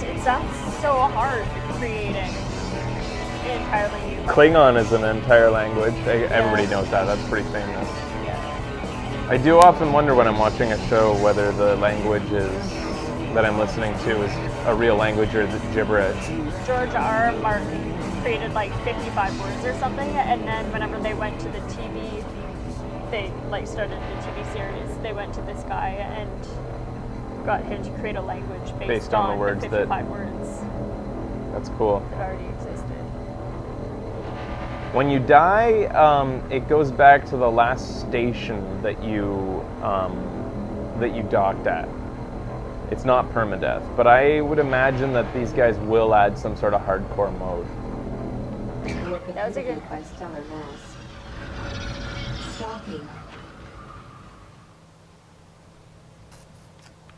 it sounds so hard creating an entirely new. Klingon is an entire language. Everybody knows that. That's pretty famous. Yeah. I do often wonder when I'm watching a show whether the language that I'm listening to is a real language or gibberish. George R. Martin created like 55 words or something, and then whenever they went to the TV, they like started the TV series, they went to this guy and got him to create a language based on the words 55 words. That's cool. That already existed. When you die, it goes back to the last station that you docked at. It's not permadeath, but I would imagine that these guys will add some sort of hardcore mode. That was a good by Stellar Mass. Stalking.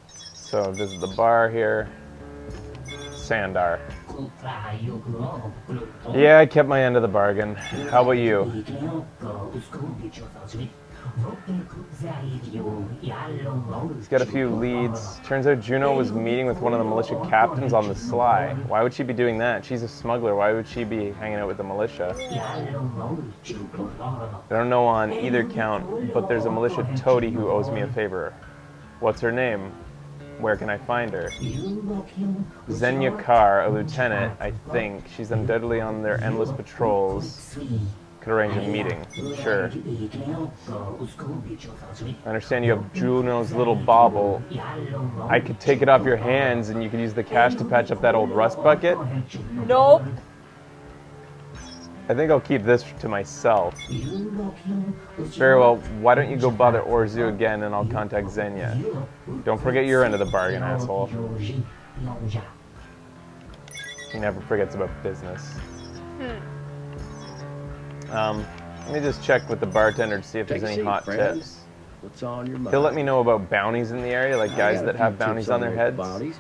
So visit the bar here. Sandar. Yeah, I kept my end of the bargain. How about you? He's got a few leads. Turns out Juno was meeting with one of the militia captains on the sly. Why would she be doing that? She's a smuggler. Why would she be hanging out with the militia? I don't know on either count, but there's a militia toady who owes me a favor. What's her name? Where can I find her? Xenia Carr, a lieutenant, I think. She's undoubtedly on their endless patrols. Could arrange a meeting. Sure. I understand you have Juno's little bauble. I could take it off your hands and you could use the cash to patch up that old rust bucket? Nope. I think I'll keep this to myself. Very well, why don't you go bother Orzu again and I'll contact Xenia. Don't forget your end of the bargain, asshole. He never forgets about business. Let me just check with the bartender to see if there's any hot tips. What's on your mind? He'll let me know about bounties in the area, like guys that have bounties on their heads. Bounties,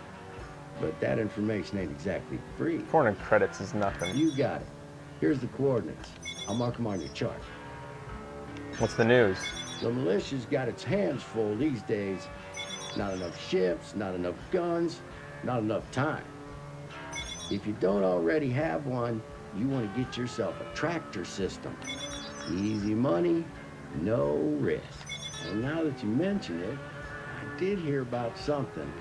but that information ain't exactly free. 400 credits is nothing. You got it. Here's the coordinates. I'll mark them on your chart. What's the news? The militia's got its hands full these days. Not enough ships, not enough guns, not enough time. If you don't already have one, you want to get yourself a tractor system. Easy money, no risk. And now that you mention it, I did hear about something.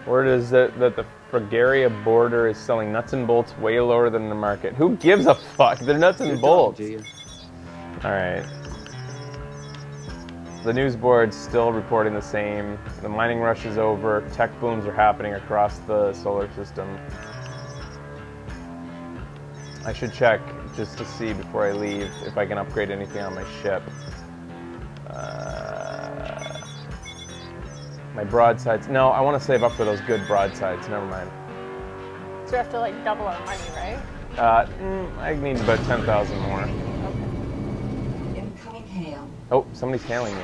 Word is that the Fragaria border is selling nuts and bolts way lower than the market. Who gives a fuck? They're nuts and bolts. Alright. The news board's still reporting the same. The mining rush is over. Tech booms are happening across the solar system. I should check just to see before I leave if I can upgrade anything on my ship. My broadsides. No, I want to save up for those good broadsides. Never mind. So we have to like double our money, right? I need about 10,000 more. Incoming hail. Oh, somebody's hailing me.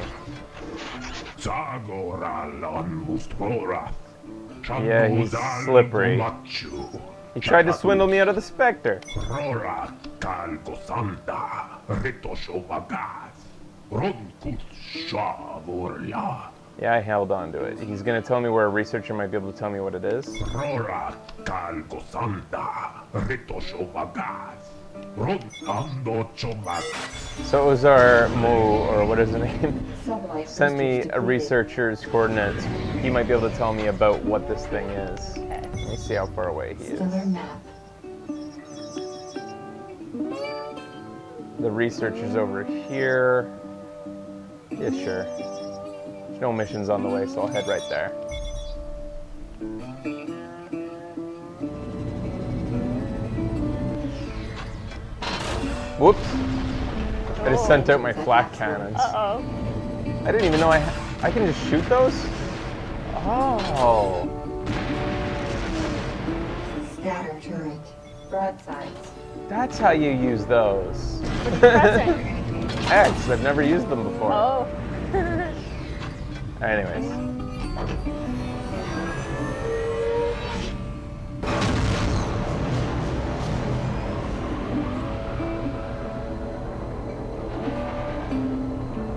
Yeah, he's slippery. He tried to swindle me out of the Spectre. Yeah, I held on to it. He's gonna tell me where a researcher might be able to tell me what it is. Rotando chomat. So it was our Mo, or what is his name? Sublight Sent me boosters a depleted. researcher's coordinates. He might be able to tell me about what this thing is. Okay. Let me see how far away he Stellar is. map. The researcher's over here. Yeah, sure. There's no missions on the way, so I'll head right there. Whoops. I just sent out my flak cannons. Uh-oh. I didn't even know I can just shoot those? Oh. Scatter turret. Broadsides. That's how you use those. What are you pressing? X. I've never used them before. Oh. Anyways.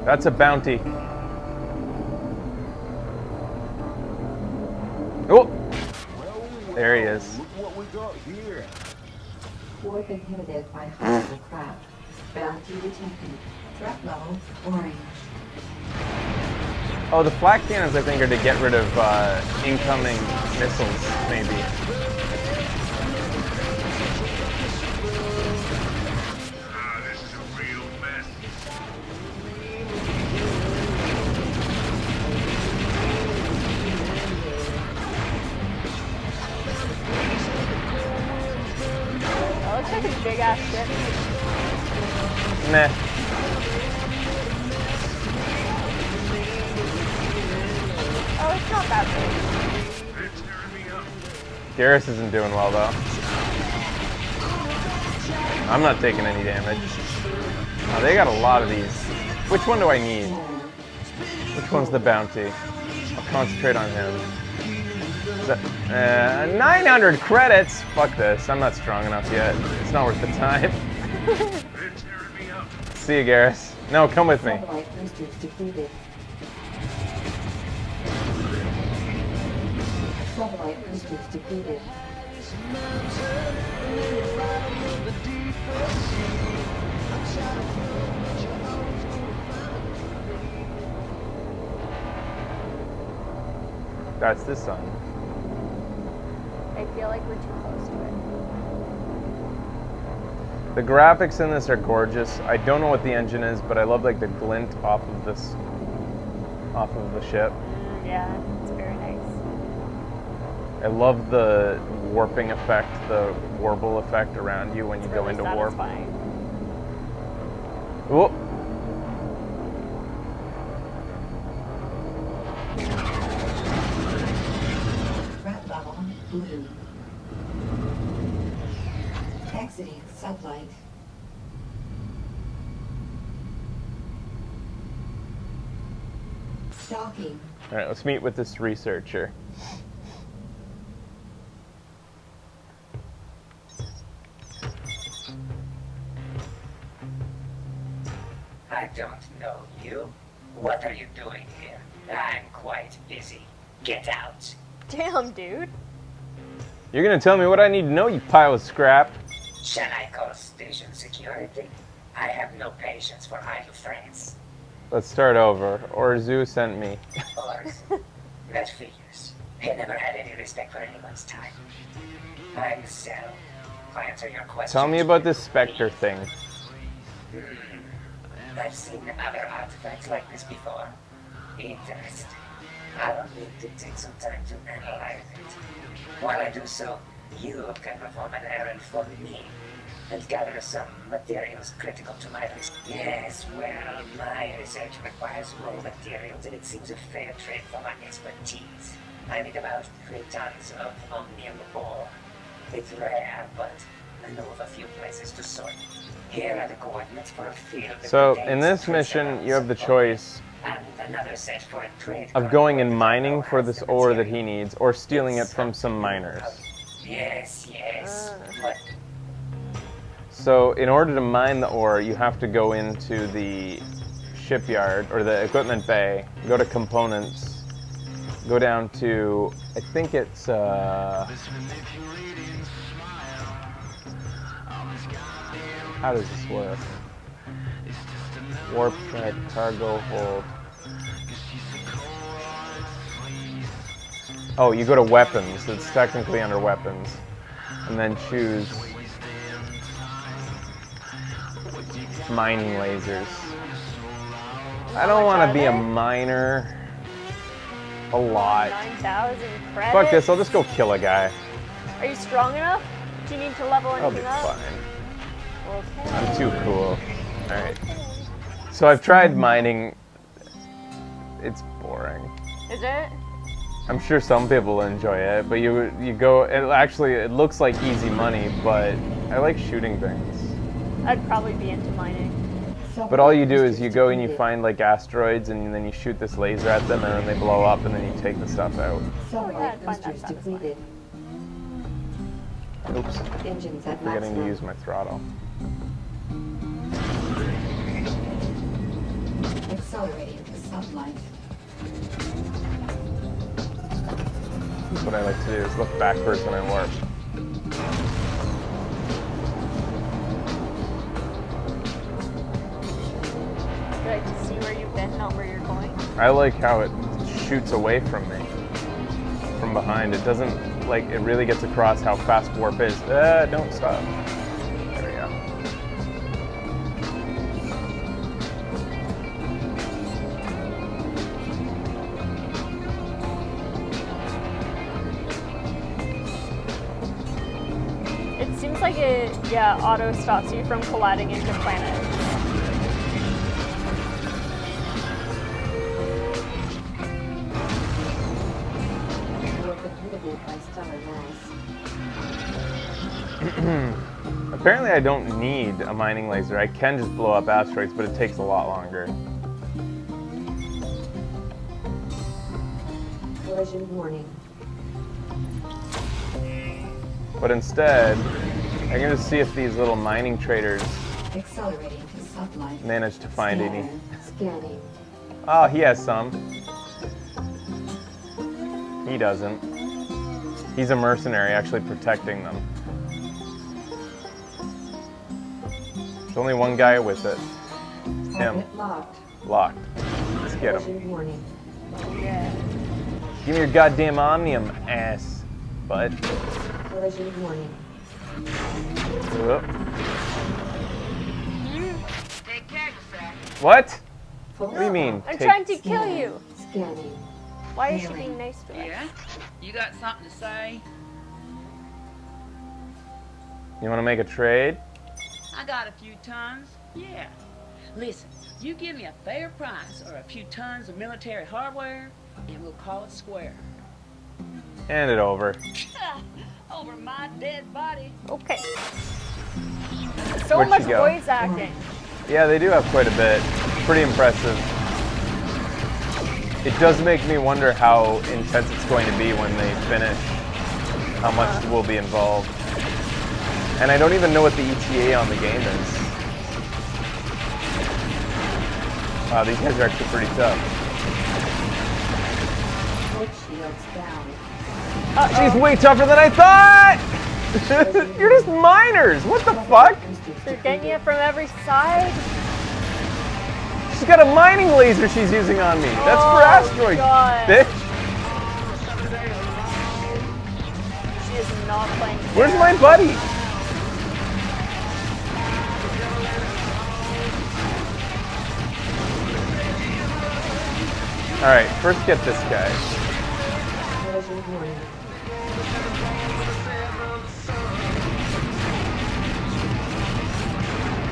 That's a bounty. Oh! There he is. What we got here? Warp inhibited by hostile craft. Bounty detected. Threat level orange. Oh, the flak cannons, I think, are to get rid of incoming missiles, maybe. This is a real mess. That looks like a big ass ship. Meh. Oh, it's not that big. It's tearing me up. Garrus isn't doing well, though. I'm not taking any damage. Oh, they got a lot of these. Which one do I need? Which one's the bounty? I'll concentrate on him. 900 credits? Fuck this. I'm not strong enough yet. It's not worth the time. It's tearing me up. See you, Garrus. No, come with me. Sublight boosters depleted. Sublight boosters depleted. That's the sun. I feel like we're too close to it. The graphics in this are gorgeous. I don't know what the engine is, but I love like the glint off of the ship. Yeah, it's very nice. I love the warping effect, the warble effect around you when you It's go really into warp. satisfying. Whoop. Threat level blue. Exiting sublight. Stalking. All right, let's meet with this researcher. I don't know you. What are you doing here? I'm quite busy. Get out. Damn, dude. You're gonna tell me what I need to know, you pile of scrap. Shall I call station security? I have no patience for idle threats. Let's start over. Orzu sent me. Or that figures. He never had any respect for anyone's time. I'm Zell. To answer your question. Tell me about this Spectre thing. I've seen other artifacts like this before. Interesting. I'll need to take some time to analyze it. While I do so, you can perform an errand for me and gather some materials critical to my research. Yes, well, my research requires raw materials, and it seems a fair trade for my expertise. I need about 3 tons of omnium ore. It's rare, but I know of a few places to sort. Here are the coordinates for a field that So, contains in this trace mission, amounts you have the of choice and another set for a trade of going and corridor mining that for has this the ore that material. he needs, or stealing it from some miners. Yes. But So, in order to mine the ore, you have to go into the shipyard, or the equipment bay, go to components, go down to, I think it's, How does this work? Warp track, cargo hold. Oh, you go to weapons. It's technically under weapons. And then choose mining lasers. I don't want to be a miner a lot. 9,000 credits. Fuck this, I'll just go kill a guy. Are you strong enough? Do you need to level I'll be anything up? fine. Okay. I'm too cool. Alright. So I've tried mining. It's boring. Is it? I'm sure some people will enjoy it, but you go, it looks like easy money, but I like shooting things. I'd probably be into mining. But all you do is you go and you find like asteroids and then you shoot this laser at them and then they blow up and then you take the stuff out. Oh, yeah, I'd find that boosters depleted. Oops, Engines at forgetting to maximum. use my throttle. Accelerating to sublight. That's what I like to do, is look backwards when I warp. You like to see where you've been, not where you're going? I like how it shoots away from me, from behind. It doesn't, like, it really gets across how fast warp is. Don't stop. There we go. It seems like it, yeah, auto stops you from colliding into planets. Warp inhibited by stellar mass. Apparently I don't need a mining laser. I can just blow up asteroids, but it takes a lot longer. Collision warning. But instead, I can just see if these little mining traders Accelerating to sublight. manage to find any. Scanning. Oh, he has some. He doesn't. He's a mercenary actually protecting them. There's only one guy with it. Him. Target locked. Locked. Let's get him. Collision warning. Yeah. Give me your goddamn omnium, ass. Bud. Collision warning. Whoop. Take care of yourself. What? Full What do you mean? I'm take- trying to kill you. Scanning. Why is she being nice to us? Yeah? You got something to say? You want to make a trade? I got a few tons. Yeah. Listen, you give me a fair price or a few tons of military hardware, and we'll call it square. Hand it over. Over my dead body. Okay. So Where'd much she go? voice acting. Yeah, they do have quite a bit. Pretty impressive. It does make me wonder how intense it's going to be when they finish. How much will be involved. And I don't even know what the ETA on the game is. Wow, these guys are actually pretty tough. Port shields down. She's way tougher than I thought! You're just miners! What the fuck? Boosters They're getting depleted. you from every side. She's got a mining laser she's using on me. That's for Oh, asteroids, God. bitch. She is not playing fair. Where's my buddy? Alright, first get this guy. Collision warning.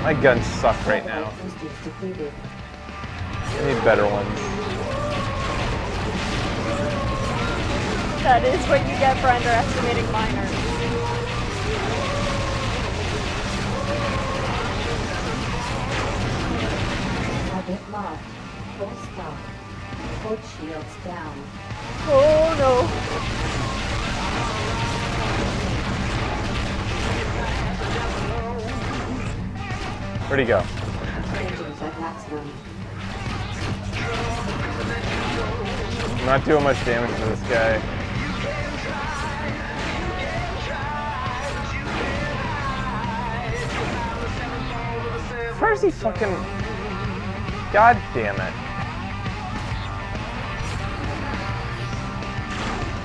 My guns suck right now. Boosters depleted. I need better ones. That is what you get for underestimating miners. Target locked. Full stop. Port shields down. Oh no. Where'd he go? Engines at maximum. I'm not doing much damage to this guy. Where's he fucking... God damn it.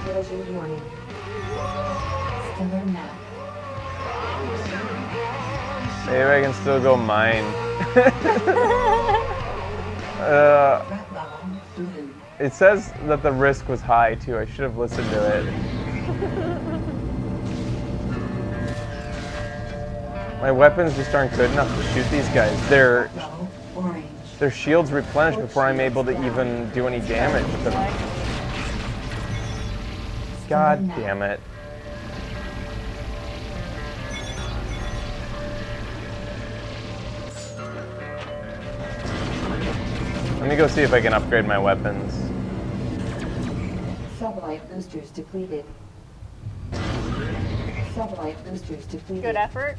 Collision warning. Stellar map. Maybe I can still go mine. Threat level blue. It says that the risk was high too. I should have listened to it. My weapons just aren't good enough to shoot these guys. Threat level orange. Their shields replenish before I'm able to even do any damage to them. God damn it. Let me go see if I can upgrade my weapons. Satellite boosters depleted. Satellite boosters depleted. Good effort.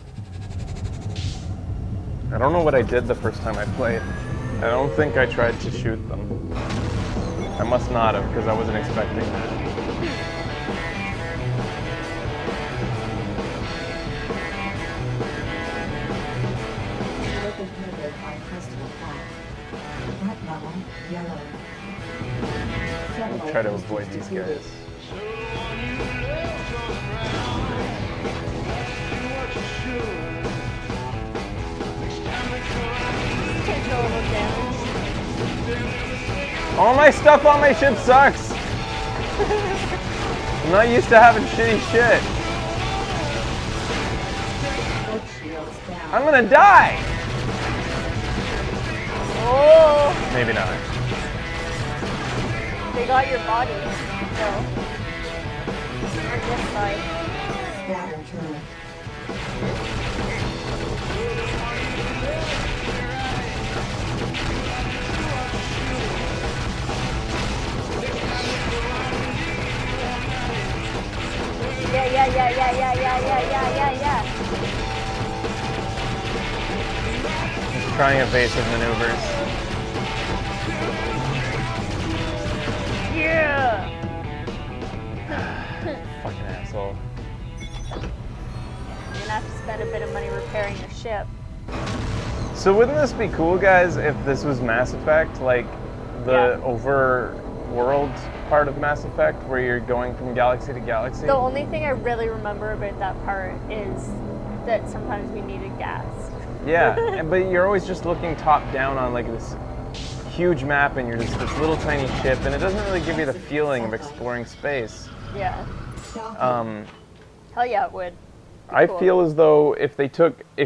I don't know what I did the first time I played. I don't think I tried to shoot them. I must not have, because I wasn't expecting that. Weapon inhibited by crystal flash. Threat level yellow. Satellite Try to boosters avoid these depleted. guys. Takes a little damage. All my stuff on my ship sucks! I'm not used to having shitty shit. Force shields down. I'm gonna die! Oh, Maybe not. they got your body. So. On this side. Scatter turret. Yeah. Just trying evasive maneuvers. Yeah. Fucking asshole. You're gonna have to spend a bit of money repairing your ship. So wouldn't this be cool, guys, if this was Mass Effect, like the overworld part of Mass Effect, where you're going from galaxy to galaxy? The only thing I really remember about that part is that sometimes we needed gas. Yeah, but you're always just looking top down on like this huge map, and you're just this little tiny ship, and it doesn't really give you the feeling of exploring space. Yeah. Um, Hell yeah, it would. I Cool. feel as though if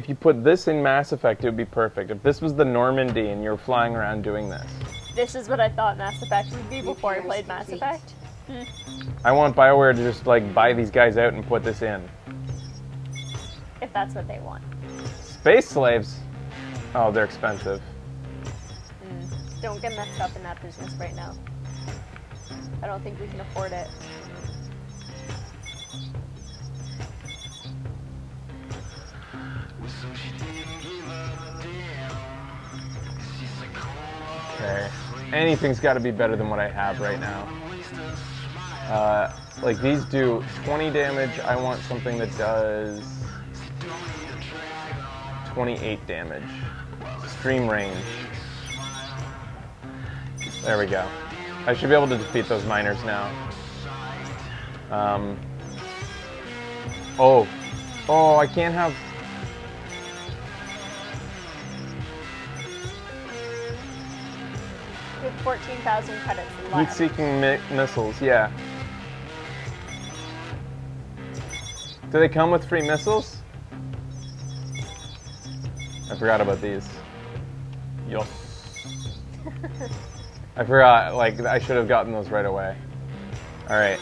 you put this in Mass Effect, it would be perfect. If this was the Normandy and you're flying around doing this. This is what I thought Mass Effect would be before I played Mass Effect. I want BioWare to just like buy these guys out and put this in. If that's what they want. Space slaves? Oh, they're expensive. Don't get messed up in that business right now. I don't think we can afford it. Okay. Anything's got to be better than what I have right now. Like these do 20 damage. I want something that does 28 damage. Extreme range. There we go. I should be able to defeat those miners now. Oh, I can't have... With 14,000 credits left. Heat-seeking missiles, yeah. Do they come with free missiles? I forgot about these. Yo. I forgot, like, I should have gotten those right away. Alright.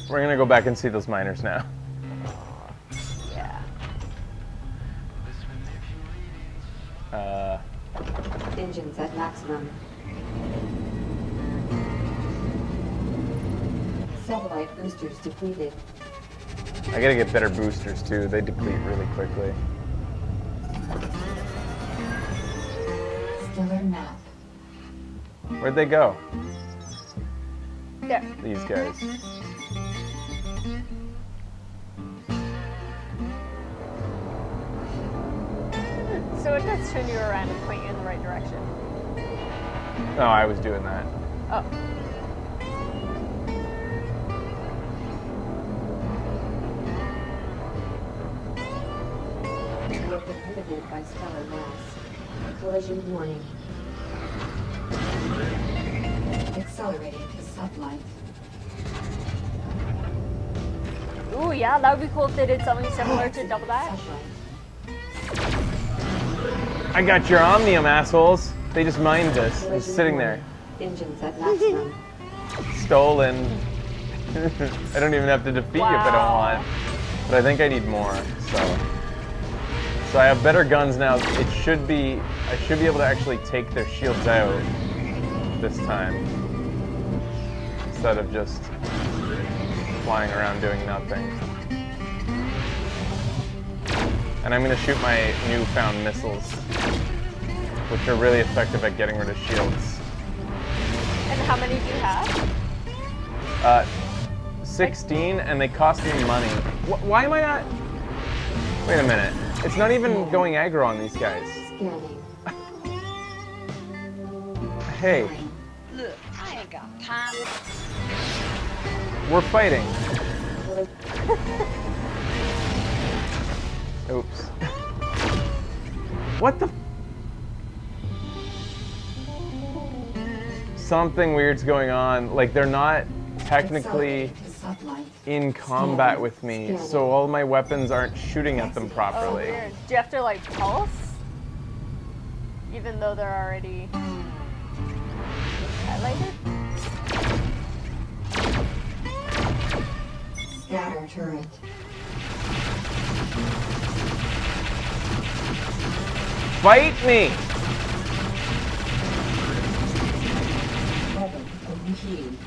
We're gonna go back and see those miners now. Yeah. Engines at maximum. Satellite boosters depleted. I gotta get better boosters too. They deplete really quickly. Stellar map. Where'd they go? There. These guys. So it does turn you around and point you in the right direction. No, I was doing that. Oh. You are prohibited by stellar mass. Collision warning. Accelerating to sublight. Ooh, yeah, that would be cool if they did something similar to Double Dash. I got your Omnium, assholes. They just mined this. It's sitting there. Engines at maximum. Stolen. I don't even have to defeat you if I don't want. But I think I need more, so I have better guns now. I should be able to actually take their shields out this time. Instead of just flying around doing nothing. And I'm gonna shoot my newfound missiles, which are really effective at getting rid of shields. And how many do you have? 16, and they cost me money. Why am I not? Wait a minute. It's not even going aggro on these guys. Scanning. Hey, Look, I ain't got time. we're fighting. Oops. What the? Something weird's going on. Like, they're not technically Accelerating to sublight. in combat with me, so all my weapons aren't shooting at them Oh, properly. weird. Do you have to, like, pulse? Even though they're already highlighted? Scatter turret. Fight me! Weapon overheating.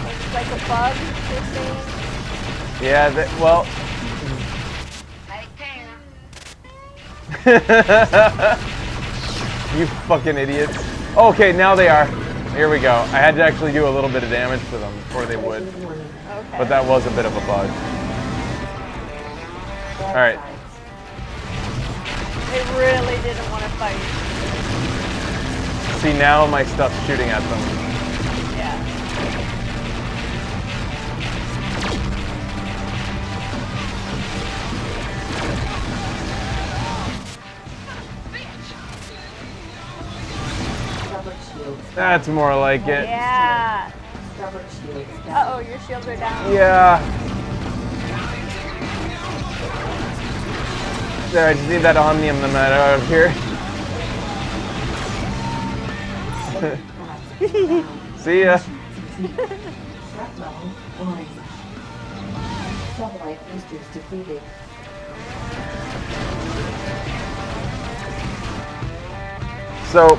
It's like a bug, you're saying? Yeah, well, I can. you fucking idiots. Okay, now they are. Here we go. I had to actually do a little bit of damage to them before they would, Collision warning. Okay. but that was a bit of a bug. Alright. They really didn't want to fight. See, now my stuff's shooting at them. Yeah. Stubborn shields. That's more like it. Yeah. Stubborn shields. Uh-oh, your shields are down. Yeah. There, I just need that Omnium to get out of here. See ya. Threat level warning. Sublight boosters defeated. So,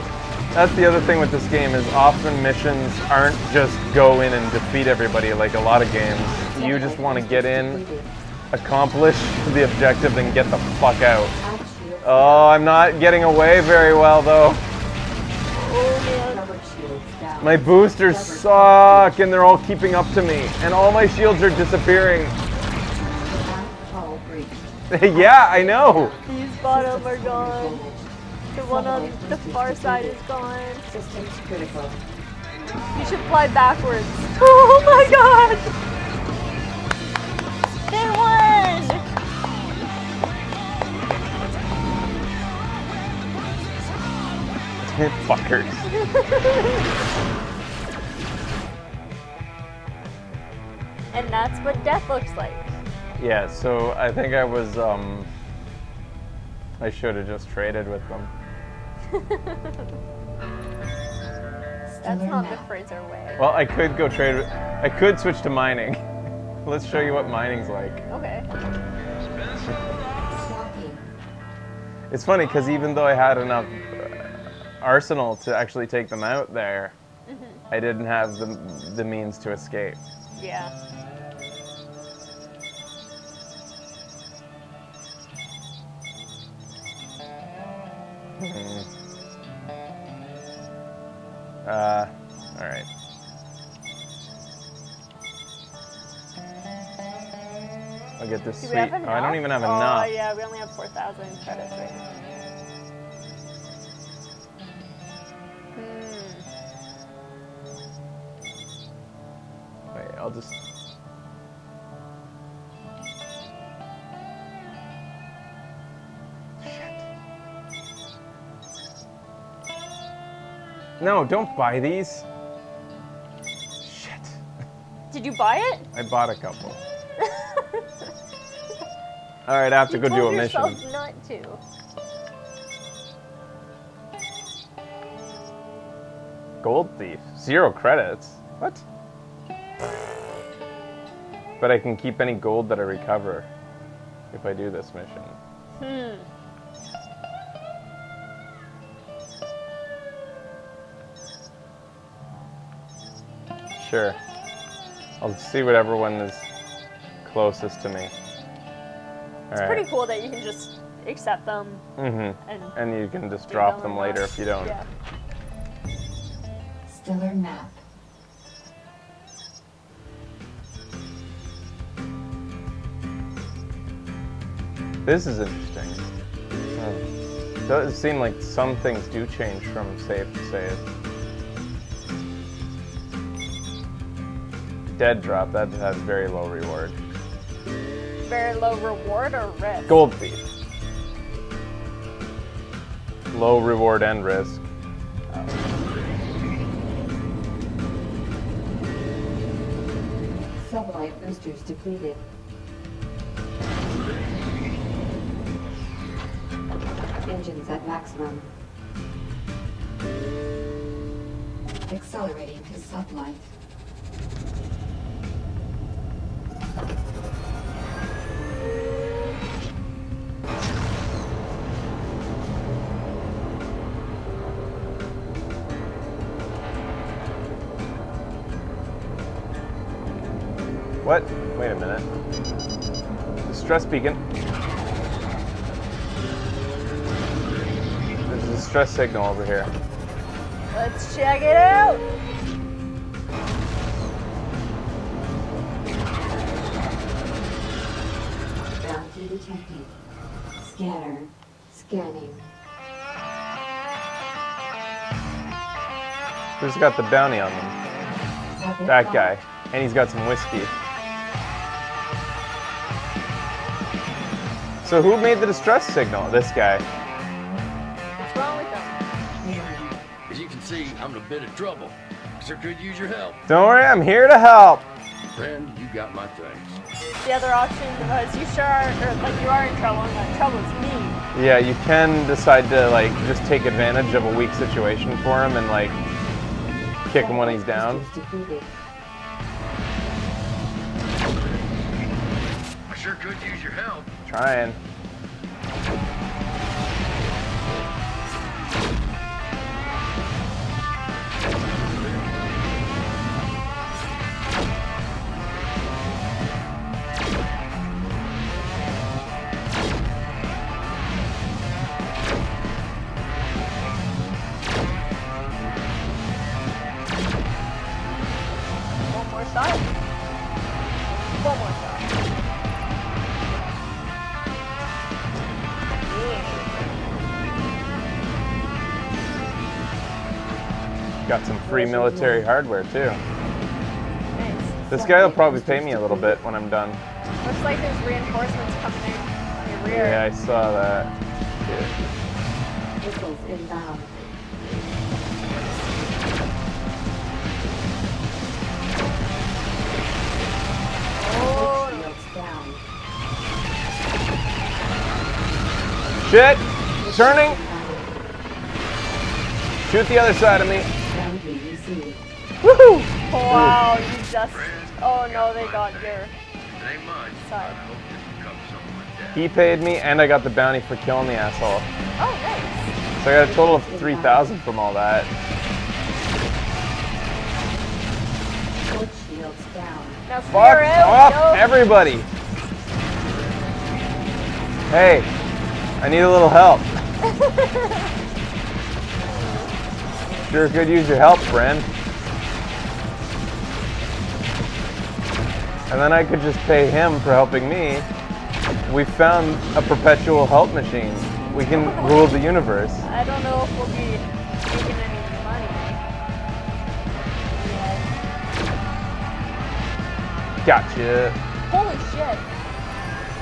that's the other thing with this game is often missions aren't just go in and defeat everybody like a lot of games. You just want to get in, accomplish the objective, then get the fuck out. Oh, I'm not getting away very well though. Stubborn shields down. My boosters suck and they're all keeping up to me and all my shields are disappearing. Hull breach. Yeah, I know. These bottom are gone. The one on the far side is gone. Systems critical. You should fly backwards. Oh my god! They won! Fuckers. And that's what death looks like. Yeah, so I think I was, I should have just traded with them. That's not the Fraser way. Well, I could go trade, I could switch to mining. Let's show you what mining's like. Okay. Swapping. It's funny, because even though I had enough arsenal to actually take them out there, I didn't have the means to escape. Yeah. Alright. I'll get this Do sweet. we have enough? Oh, I don't even have Oh, enough. yeah, we only have 4,000 credits right now. Wait, I'll just. No, don't buy these. Shit. Did you buy it? I bought a couple. Alright, I have to You go do told a yourself mission. not to. Gold thief. 0 credits. What? But I can keep any gold that I recover if I do this mission. Sure. I'll see whatever one is closest to me. It's pretty cool that you can just accept them. Mm-hmm. And you can just do drop or them not. later if you don't. Yeah. Stellar map. This is interesting. Does seem like some things do change from save to save. Dead drop, that has very low reward. Very low reward or risk? Gold thief. Low reward and risk. Sublight boosters depleted. Engines at maximum. Accelerating to sublight. What? Wait a minute. Distress beacon. There's a distress signal over here. Let's check it out. Bounty detected. Scanner. Scanning. Who's got the bounty on them? Target That locked. guy. And he's got some whiskey. So who made the distress signal? This guy. What's wrong with them? As you can see, I'm in a bit of trouble. Sure could use your help. Don't worry, I'm here to help. Friend, you got my thanks. The other option was you sure are, or like you are in trouble, and that trouble's me. Yeah, you can decide to like just take advantage of a weak situation for him and like kick him when he's down. Boosters depleted. I sure could use your help. Trying. One more shot. One more shot. Got some free military hardware too. Nice. This guy will probably pay me a little bit when I'm done. Looks like there's reinforcements coming in on your rear. Yeah, I saw that. Missiles inbound. Oh, Shields down. Shit! Turning! Shoot the other side of me. Bounty received. Woohoo! wow, you just. Oh no, they got your It ain't much. side. I hope this becomes something like that. He paid me and I got the bounty for killing the asshole. Oh, nice. So I got a total of 3,000 from all that. Port shields down. Now Fuck clear out. off, yo. everybody! Hey, I need a little help. Sure could use your help, friend. And then I could just pay him for helping me. We found a perpetual health machine. We can rule the universe. I don't know if we'll be making any money. Gotcha. Holy shit.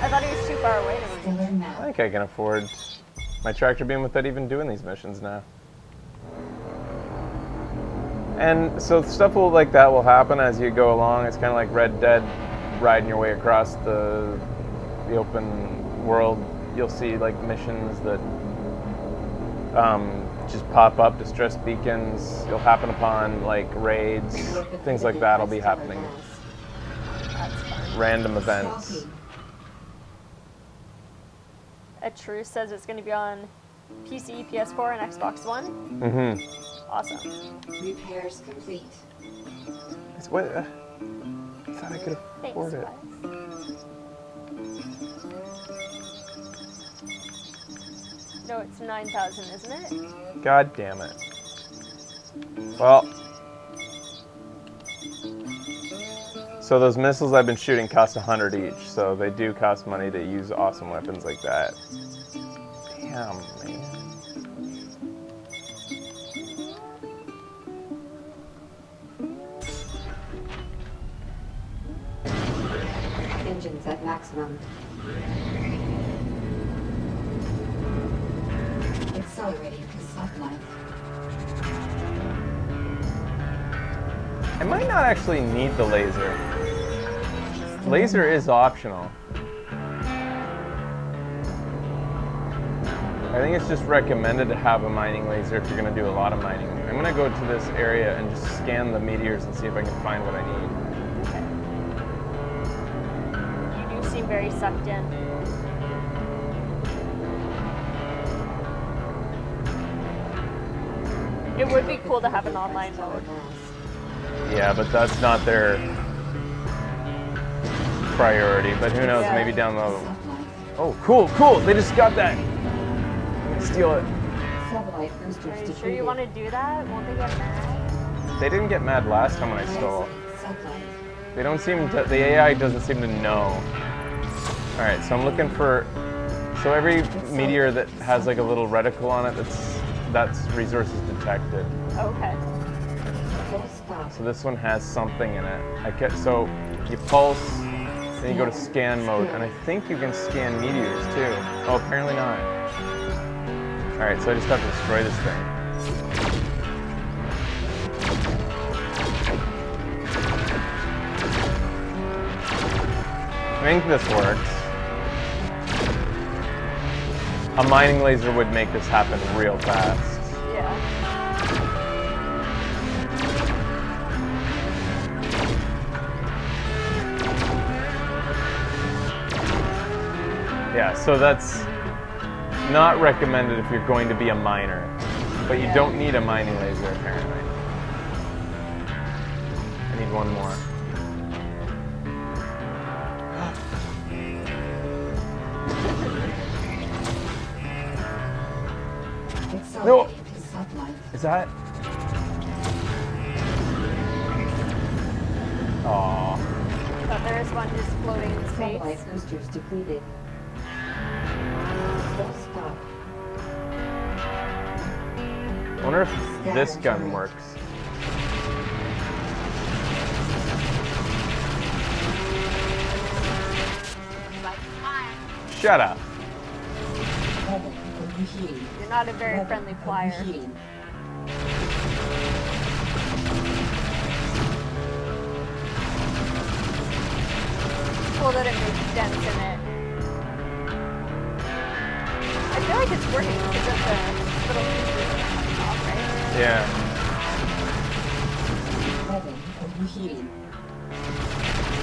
I thought he was too far away to reach. Stellar I map. think I can afford my tractor beam without even doing these missions now. And so stuff like that will happen as you go along. It's kind of like Red Dead, riding your way across the open world. You'll see like missions that just pop up, distress beacons. You'll happen upon like raids, things like that will be happening. That's fun. Random events. Stalking. A Truce says it's going to be on PC, PS4, and Xbox One. Mm-hmm. Awesome. Repairs complete. It's what? I thought I could Thanks, afford it. guys. No, it's 9,000, isn't it? God damn it. Well. So those missiles I've been shooting cost 100 each, so they do cost money to use awesome weapons like that. Damn, man. Engines at maximum. Accelerating to sublight. I might not actually need the laser. Laser is optional. I think it's just recommended to have a mining laser if you're going to do a lot of mining. I'm going to go to this area and just scan the meteors and see if I can find what I need. You do seem very sucked in. It would be cool to have an online mode. Yeah, but that's not their priority. But who knows, Yeah. maybe down the... Sublight. Oh, cool, cool! They just got that! I'm gonna steal it. Sublight boosters Are you depleted. sure you want to do that? Won't they get mad? They didn't get mad last time when I stole. Sublight. They don't seem to... The AI doesn't seem to know. Alright, so I'm looking for... So every meteor that has like a little reticle on it, that's resources detected. Okay. Full stop. So this one has something in it. So you pulse, then you go to scan mode, and I think you can scan meteors too. Oh, apparently not. Alright, so I just have to destroy this thing. I think this works. A mining laser would make this happen real fast. Yeah. Yeah, so that's not recommended if you're going to be a miner, but you don't need a mining laser apparently. I need one more. No. Accelerating to sublight. Is that? Aww. But there is one just floating in space. Sublight boosters depleted. Full stop. I wonder if this gun works. Shut up. Level overheating. You're not a very Level friendly flyer. overheating. Cool that it makes dents in it. I feel like it's working because of the little pieces that are coming off, right? Yeah. Level overheating.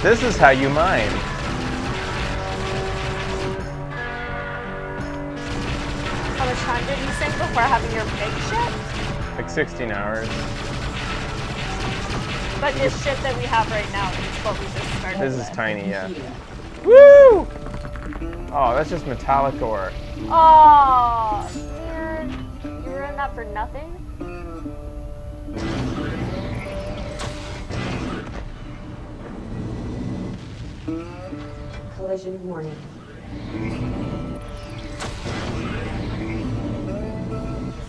This is how you mine. How much time did you sink before having your big ship? Like 16 hours. But this ship that we have right now is what we just started This is with. tiny, yeah. Overheating. Woo! Oh, that's just metallic ore. Oh, man. You ruined that for nothing? Collision warning.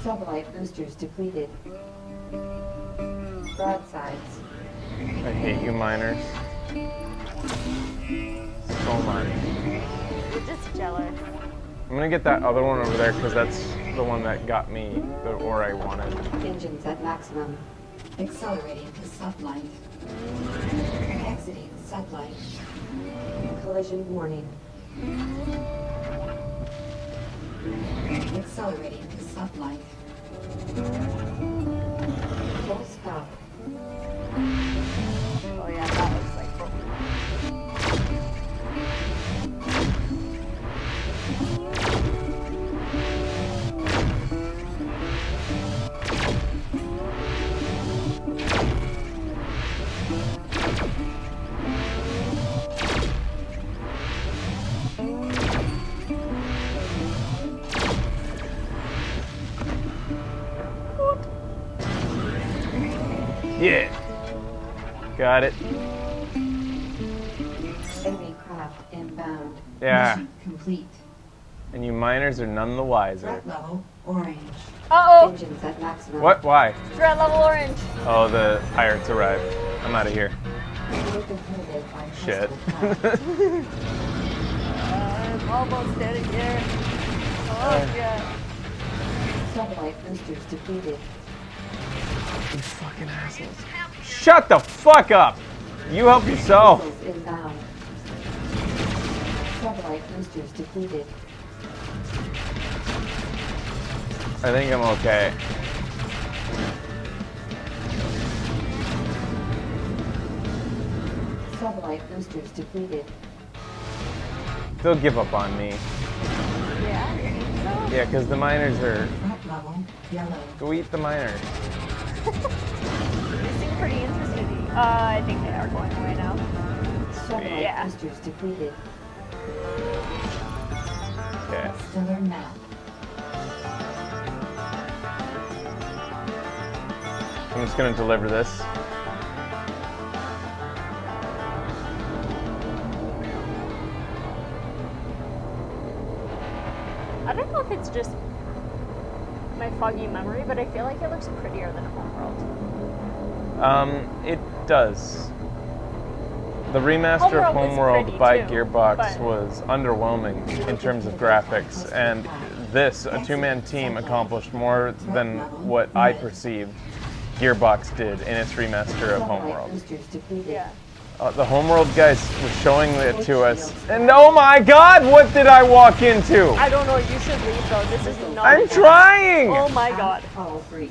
Sublight boosters depleted. Broadsides. I hate you miners. So much. You're just jealous. I'm gonna get that other one over there because that's the one that got me the ore I wanted. Engines at maximum. Accelerating to sublight. Exiting sublight. Collision warning. Accelerating to sublight. Full stop. Oh yeah, that looks like broken. Yeah. Got it. Enemy craft inbound. Yeah. Mission complete. And you miners are none the wiser. Threat level orange. Uh-oh! Engines at maximum. What? Why? Threat level orange. Oh, the pirates arrived. I'm out of here. Look inhibited by Shit. hostile craft. I'm almost dead here. Oh yeah. Sublight boosters depleted. You fucking assholes. Shut the fuck up! You help yourself. Missiles inbound. Sublight boosters depleted. I think I'm okay. Sublight boosters depleted. They'll give up on me. Yeah, you think so? Yeah, because the miners are... Threat level yellow. Go eat the miners. They seem pretty interesting. I think they are going away now. Sublight Yeah. boosters depleted. Okay. Stellar map. I'm just gonna deliver this. I don't know if it's just my foggy memory, but I feel like it looks prettier than Homeworld. It does. The remaster of Homeworld was Homeworld pretty by too, Gearbox but- was underwhelming in terms of graphics, and this, a two-man team, accomplished more than what I perceived Gearbox did in its remaster of Sublight Homeworld. boosters depleted. Yeah. The Homeworld guys were showing it to us, and oh my god, what did I walk into? I don't know, you should leave though. This is not. I'm trying! Oh my god. Hull breach.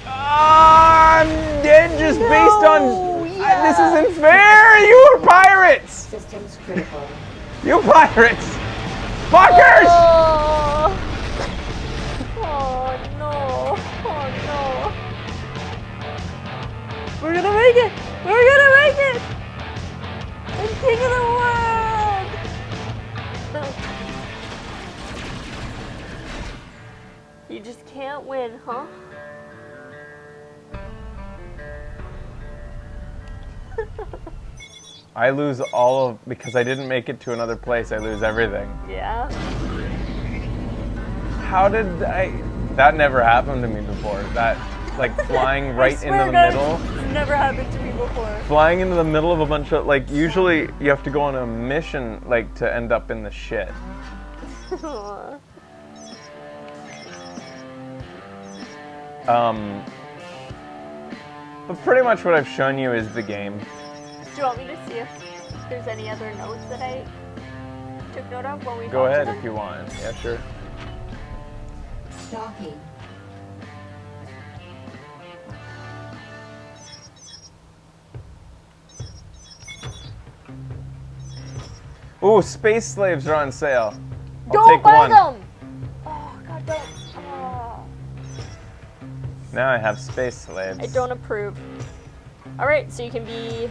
I'm dead just based on... No, yeah. This isn't fair! You are pirates! Systems critical. You pirates! Fuckers! Oh. Oh no. Oh no. We're gonna make it! We're gonna make it! I'm king of the world! You just can't win, huh? I lose all of... Because I didn't make it to another place, I lose everything. Yeah. How did I... That never happened to me before. That, like, flying right into Swear, the guys, middle. it's never happened to me before. Flying into the middle of a bunch of... Like, usually you have to go on a mission, like, to end up in the shit. Aw. But pretty much what I've shown you is the game. Do you want me to see if there's any other notes that I took note of when we Go talked to ahead them? if you want. Yeah, sure. Docking. Ooh, Space Slaves are on sale. I'll Don't take buy one. them! Oh, God, don't. Oh, Now I have Space Slaves. I don't approve. Alright, so you can be...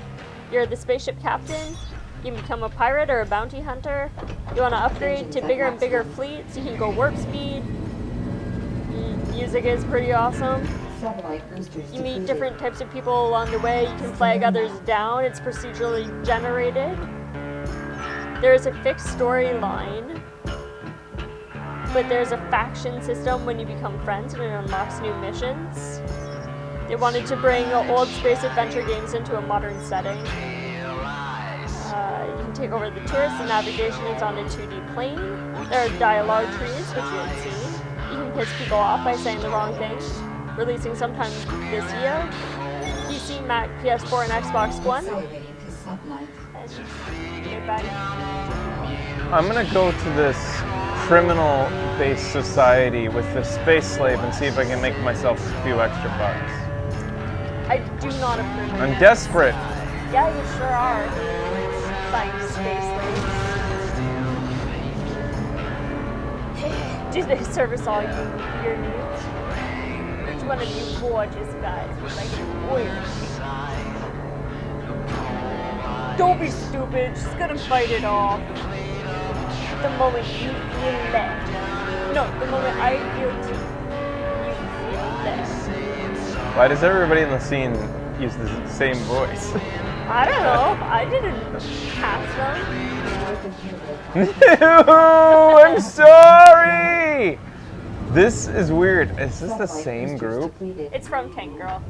You're the spaceship captain. You can become a pirate or a bounty hunter. You want to upgrade to bigger and bigger fleets. You can go warp speed. Music is pretty awesome. Satellite boosters You meet depleted. different types of people along the way. You can flag others down. It's procedurally generated. there's a fixed storyline, but there's a faction system when you become friends and it unlocks new missions. They wanted to bring old space adventure games into a modern setting. You can take over the tourists, the navigation is on a 2D plane. There are dialogue trees, which you had seen. You can piss people off by saying the wrong thing. Releasing sometime this year. PC, Mac, PS4, and Xbox One. Accelerating to sublight. I'm gonna go to this criminal-based society with the space slave and see if I can make myself a few extra bucks. I do not approve of I'm this. desperate. Yeah, you sure are. Buying space slaves. Do they service all your needs? Which one of you gorgeous guys would like an oil? Don't be stupid. She's gonna fight it off. The moment you feel left. No, the moment I feel you feel left. Why does everybody in the scene use the same voice? I don't know. I didn't cast them. No, I'm sorry! This is weird. Is this the same group? It's from Tank Girl.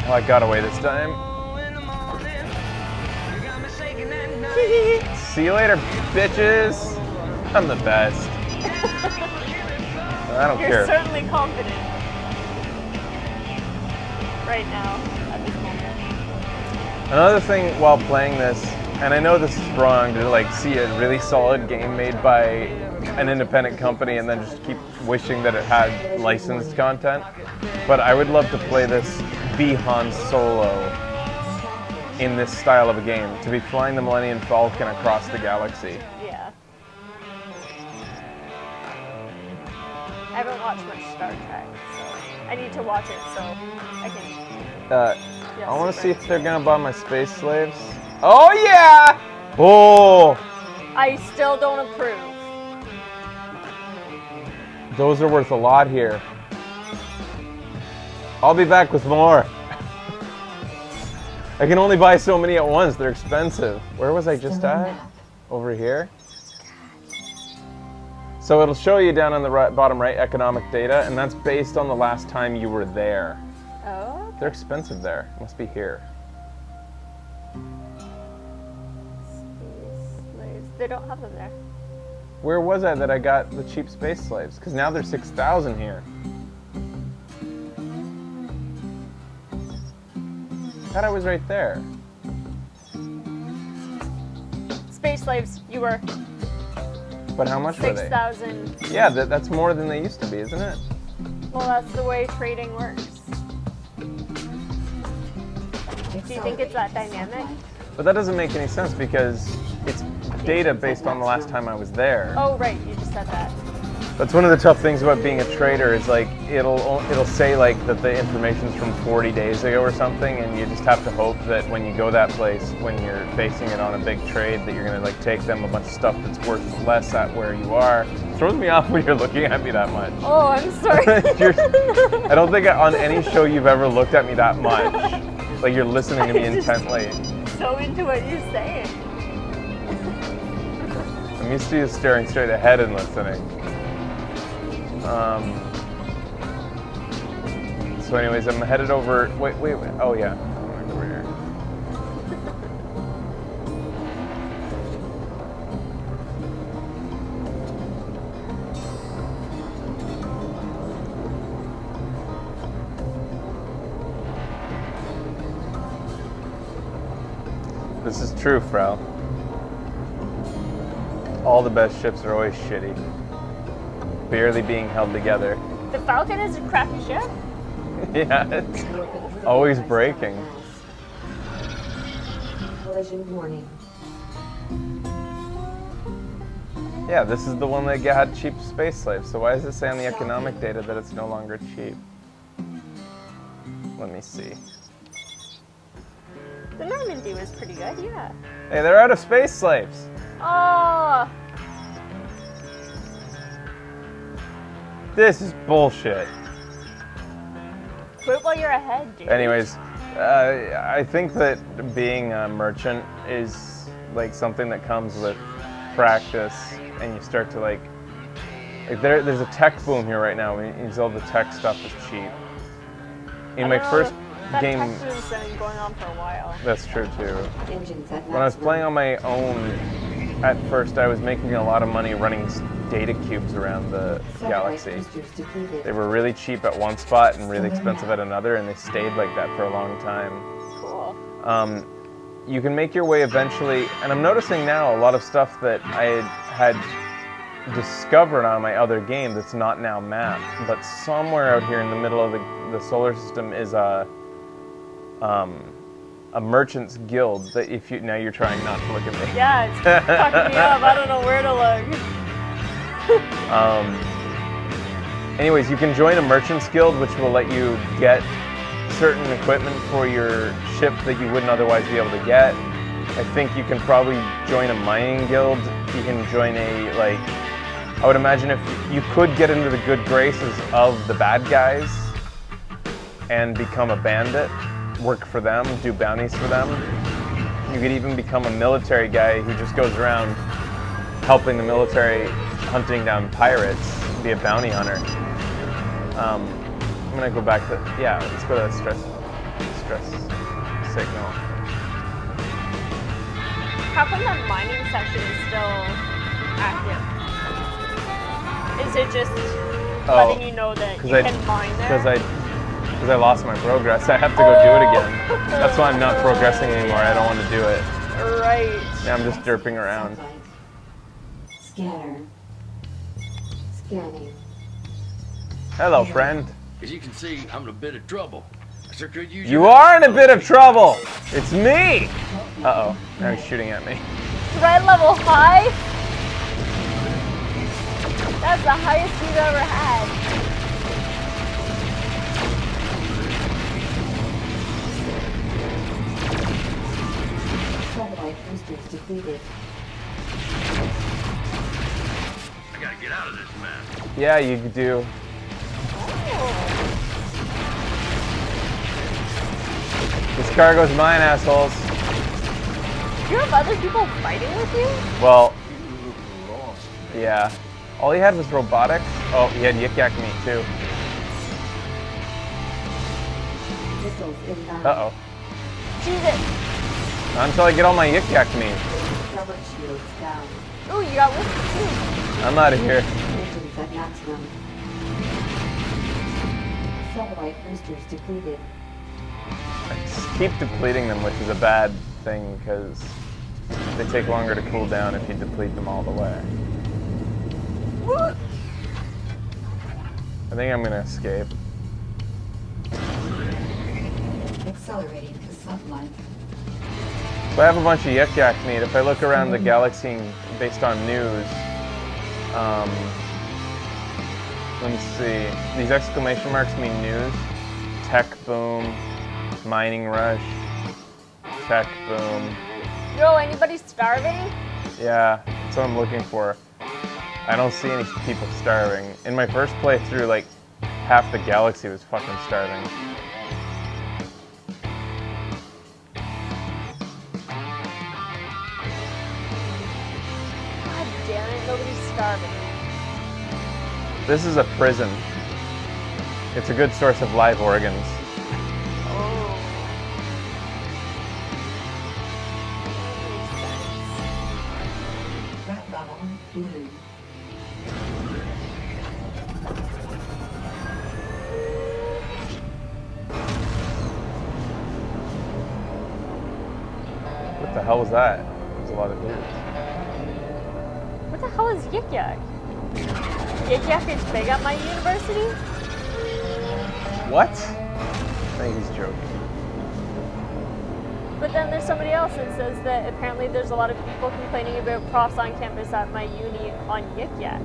Oh, I got away this time. See you later, bitches. I'm the best. I don't You're care. certainly confident. Right now, at this moment. Another thing while playing this, and I know this is wrong to like see a really solid game made by an independent company and then just keep wishing that it had licensed content, but I would love to play this be Han Solo in this style of a game, to be flying the Millennium Falcon across the galaxy. Yeah. I haven't watched much Star Trek, so I need to watch it so I can. I want to see if they're gonna buy my space slaves. Oh yeah! Oh! I still don't approve. Those are worth a lot here. I'll be back with more. I can only buy so many at once. They're expensive. Where was I just at? Over here? So it'll show you down on the bottom right economic data, and that's based on the last time you were there. Oh. They're expensive there. Must be here. Slaves. They don't have them there. Where was I that I got the cheap space slaves? Because now there's 6,000 here. I thought I was right there. Space slaves, you were But how much were they? 6,000. Yeah, that's more than they used to be, isn't it? Well, that's the way trading works. Do you think it's that dynamic? But that doesn't make any sense because it's data based on the last time I was there. Oh, right, you just said that. That's one of the tough things about being a trader is like it'll say like that the information's from 40 days ago or something, and you just have to hope that when you go that place, when you're basing it on a big trade, that you're gonna like take them a bunch of stuff that's worth less at where you are. It throws me off when you're looking at me that much. Oh, I'm sorry. I don't think on any show you've ever looked at me that much. Like you're listening to me intently. So into what you're saying. I'm used to you staring straight ahead and listening. So anyways, I'm headed over, wait, oh yeah, I'm over here. This is true, Frau. All the best ships are always shitty. Barely being held together. The Falcon is a crappy ship? Yeah, it's always breaking. Collision warning. Yeah, this is the one that had cheap space slaves. So why does it say on the economic data that it's no longer cheap? Let me see. The Normandy was pretty good, yeah. Hey, they're out of space slaves. Oh, This is bullshit. quit while you're ahead, dude. Anyways, I think that being a merchant is like something that comes with practice, and you start to like there's a tech boom here right now. All the tech stuff is cheap. In my first game, that tech boom's been going on for a while. that's true too. Engines at When I was maximum. playing on my own, at first I was making a lot of money running data cubes around the Satellite galaxy. boosters depleted. They were really cheap at one spot and really expensive at another, and they stayed like that for a long time. Cool. You can make your way eventually, and I'm noticing now a lot of stuff that I had discovered on my other game that's not now mapped, but somewhere out here in the middle of the solar system is a merchant's guild that if you, now you're trying not to look at me. Yeah, it's fucking me up. I don't know where to look. Anyways, you can join a merchant's guild, which will let you get certain equipment for your ship that you wouldn't otherwise be able to get. I think you can probably join a mining guild. You can join a, like, I would imagine if you could get into the good graces of the bad guys and become a bandit, work for them, do bounties for them. You could even become a military guy who just goes around helping the military hunting down pirates, be a bounty hunter. I'm gonna go back to, yeah, let's go to that stress signal. How come that mining section is still active? Is it just letting you know that you can mine there? Because I lost my progress. I have to go do it again. That's why I'm not progressing anymore. I don't want to do it. Right. Yeah, I'm just derping around. Satellite. Scanner. Scanning. Hello, friend. As you can see, I'm in a bit of trouble. I sure could use You your are in a bit of trouble. It's me. Uh-oh. Now he's shooting at me. Threat level high? That's the highest we've ever had. Satellite boosters depleted. I gotta get out of this mess. Yeah, you do. This cargo's mine, assholes. You have other people fighting with you? Well, yeah. All he had was robotics. Oh, he had Yik-Yak meat too. Missiles inbound. Uh-oh. Jesus. Not until I get all my Yik-Yak meat. Rubber shields down. Ooh, you got whiskey too. I'm out of here. Engines at maximum. Satellite boosters depleted. I just keep depleting them, which is a bad thing because they take longer to cool down if you deplete them all the way. I think I'm gonna escape. Accelerating to sunlight. So I have a bunch of Yik-Yak meat. If I look around the galaxy based on news, let me see. These exclamation marks mean news. Tech boom, mining rush, tech boom. Yo, anybody starving? Yeah, that's what I'm looking for. I don't see any people starving. In my first playthrough, like, half the galaxy was fucking starving. God damn it, nobody's starving. This is a prison. It's a good source of live organs. Oh. Threat level blue. What the hell was that? There's a lot of dudes. What the hell is Yik Yak? Yik Yak is big at my university? What? I think he's joking. But then there's somebody else that says that apparently there's a lot of people complaining about profs on campus at my uni on Yik Yak.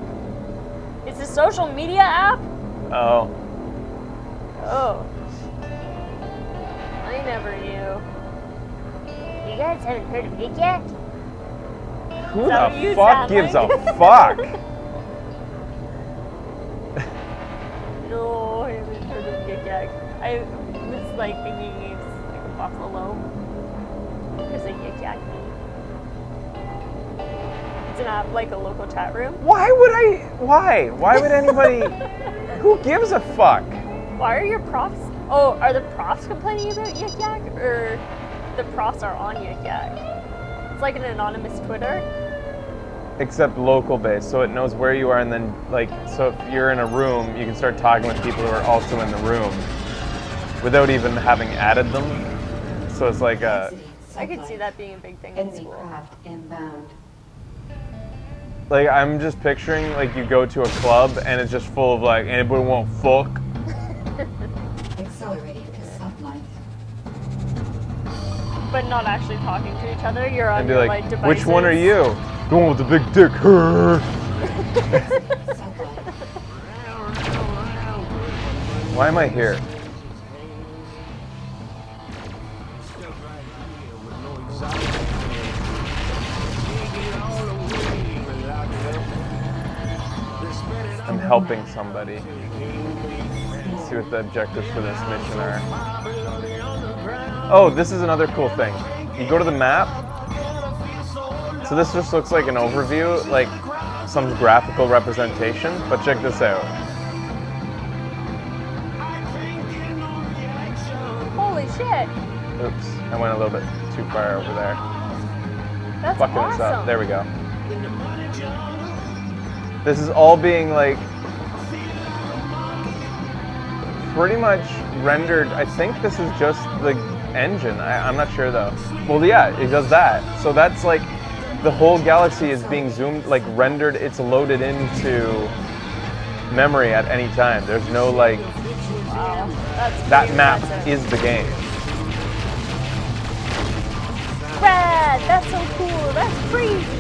It's a social media app? Oh. Oh. I never knew. You guys haven't heard of Yik Yak? Who that what you the fuck sound gives like? a fuck? No, I haven't heard of Yik Yak. I was like thinking it's like a buffalo. There's a Yik Yak meat. doesn't have like a local chat room. Why would anybody? Who gives a fuck? Why are your profs? Oh, are the profs complaining about Yik Yak, or the profs are on Yik Yak? It's like an anonymous Twitter. Except local based, so it knows where you are, and then like, so if you're in a room, you can start talking with people who are also in the room without even having added them. So it's like a. I could see that being a big thing in Enemy school. craft inbound. Like, I'm just picturing, like, you go to a club and it's just full of, like, anybody want fuck? Accelerating to sublight. But not actually talking to each other. You're on And be your like, devices. which one are you? The one with the big dick. Sublight. Why am I here? I'm helping somebody. Let's see what the objectives for this mission are. Oh, this is another cool thing. You go to the map. So this just looks like an overview, like some graphical representation, but check this out. Holy shit! Oops, I went a little bit too far over there. That's Fucking awesome. us up. There we go. This is all being like pretty much rendered. I think this is just the engine. I'm not sure though. Well, yeah, it does that. So that's like the whole galaxy is being zoomed, like rendered. It's loaded into memory at any time. There's no like Wow, that's that pretty map impressive. is the game. Rad! That's so cool. That's crazy.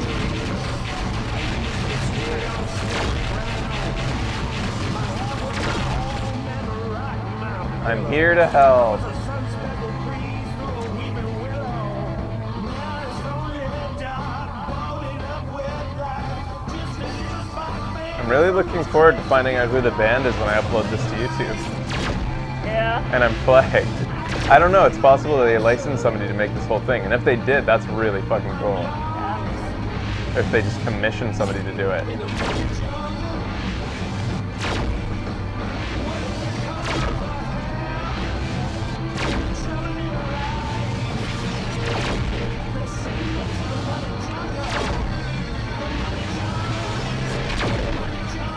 I'm here to help. I'm really looking forward to finding out who the band is when I upload this to YouTube. Yeah. And I'm flagged. I don't know, it's possible that they licensed somebody to make this whole thing. And if they did, that's really fucking cool. Yeah. Or if they just commissioned somebody to do it.